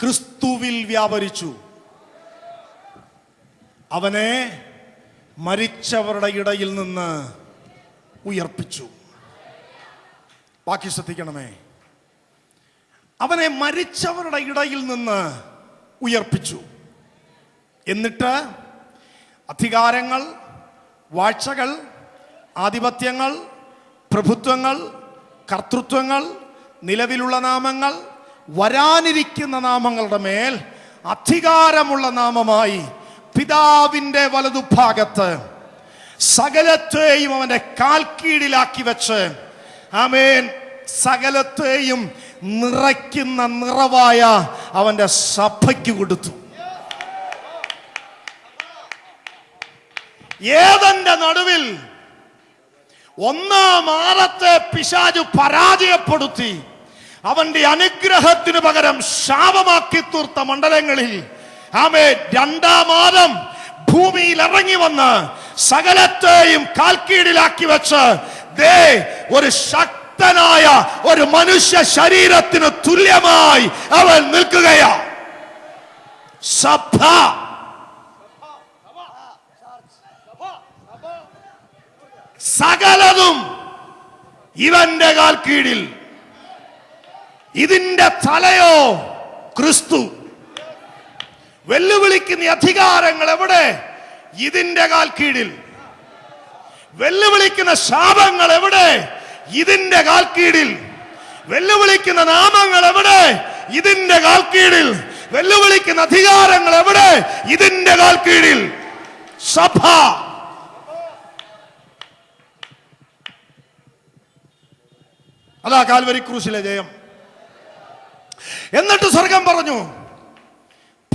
ക്രിസ്തുവിൽ വ്യാപരിച്ചു. അവനെ മരിച്ചവരുടെ ഇടയിൽ നിന്ന് ഉയർപ്പിച്ചു. ബാക്കി ശ്രദ്ധിക്കണമേ. അവനെ മരിച്ചവരുടെ ഇടയിൽ നിന്ന് ഉയർപ്പിച്ചു. എന്നിട്ട് അധികാരങ്ങൾ, വാഴ്ചകൾ, ആധിപത്യങ്ങൾ, പ്രഭുത്വങ്ങൾ, കർത്തൃത്വങ്ങൾ, നിലവിലുള്ള നാമങ്ങൾ, വരാനിരിക്കുന്ന നാമങ്ങളുടെ മേൽ അധികാരമുള്ള നാമമായി പിതാവിന്റെ വലതുഭാഗത്ത് സകലത്തെയും അവന്റെ കാൽക്കീഴിലാക്കി വെച്ച്, ആമേൻ, സകലത്തെയും നിറയ്ക്കുന്ന നിറവായ അവന്റെ സഭയ്ക്ക് കൊടുത്തു. ഏദന്റെ നടുവിൽ ഒന്നാം ആദത്തെ പിശാചു പരാജയപ്പെടുത്തി അവന്റെ അനുഗ്രഹത്തിനു പകരം ശാപമാക്കി തീർത്ത മണ്ഡലങ്ങളിൽ, ആമേൻ, രണ്ടാം ആദം ഭൂമിയിൽ ഇറങ്ങി വന്ന് സകലത്തെയും കാൽക്കീഴിലാക്കി വെച്ച് ദേ ഒരു ശക്തനായ ഒരു മനുഷ്യ ശരീരത്തിന് തുല്യമായി അവൻ നിൽക്കുകയാ. സഭ. സകലതും ഇവന്റെ കാൽ കീഴിൽ. ഇതിന്റെ തലയോ ക്രിസ്തു. വെല്ലുവിളിക്കുന്ന അധികാരങ്ങൾ എവിടെ? ഇതിന്റെ കാൽ കീഴിൽ. വെല്ലുവിളിക്കുന്ന ശാപങ്ങൾ എവിടെ? ഇതിന്റെ കാൽ കീഴിൽ. വെല്ലുവിളിക്കുന്ന നാമങ്ങൾ എവിടെ? ഇതിന്റെ കാൽ കീഴിൽ. വെല്ലുവിളിക്കുന്ന അധികാരങ്ങൾ എവിടെ? ഇതിന്റെ കാൽ കീഴിൽ. സഭ. അതാ കാൽവരി ക്രൂശിലെ ജയം. എന്നിട്ട് സ്വർഗം പറഞ്ഞു,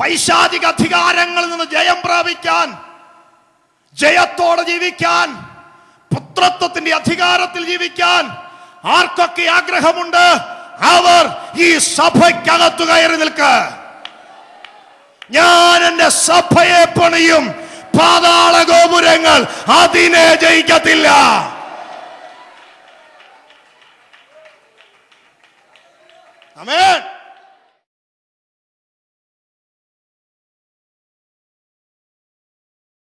പൈശാചിക അധികാരങ്ങളിൽ നിന്ന് ജയം പ്രാപിക്കാൻ, ജയത്തോടെ ജീവിക്കാൻ, പുത്രത്വത്തിന്റെ അധികാരത്തിൽ ജീവിക്കാൻ ആർക്കൊക്കെ ആഗ്രഹമുണ്ട് അവർ ഈ സഭയ്ക്കകത്തു കയറി നിൽക്ക. ഞാൻ എന്റെ സഭയെ പണിയും, പാതാള ഗോപുരങ്ങൾ അതിനെ ജയിക്കത്തില്ല. ആമേൻ.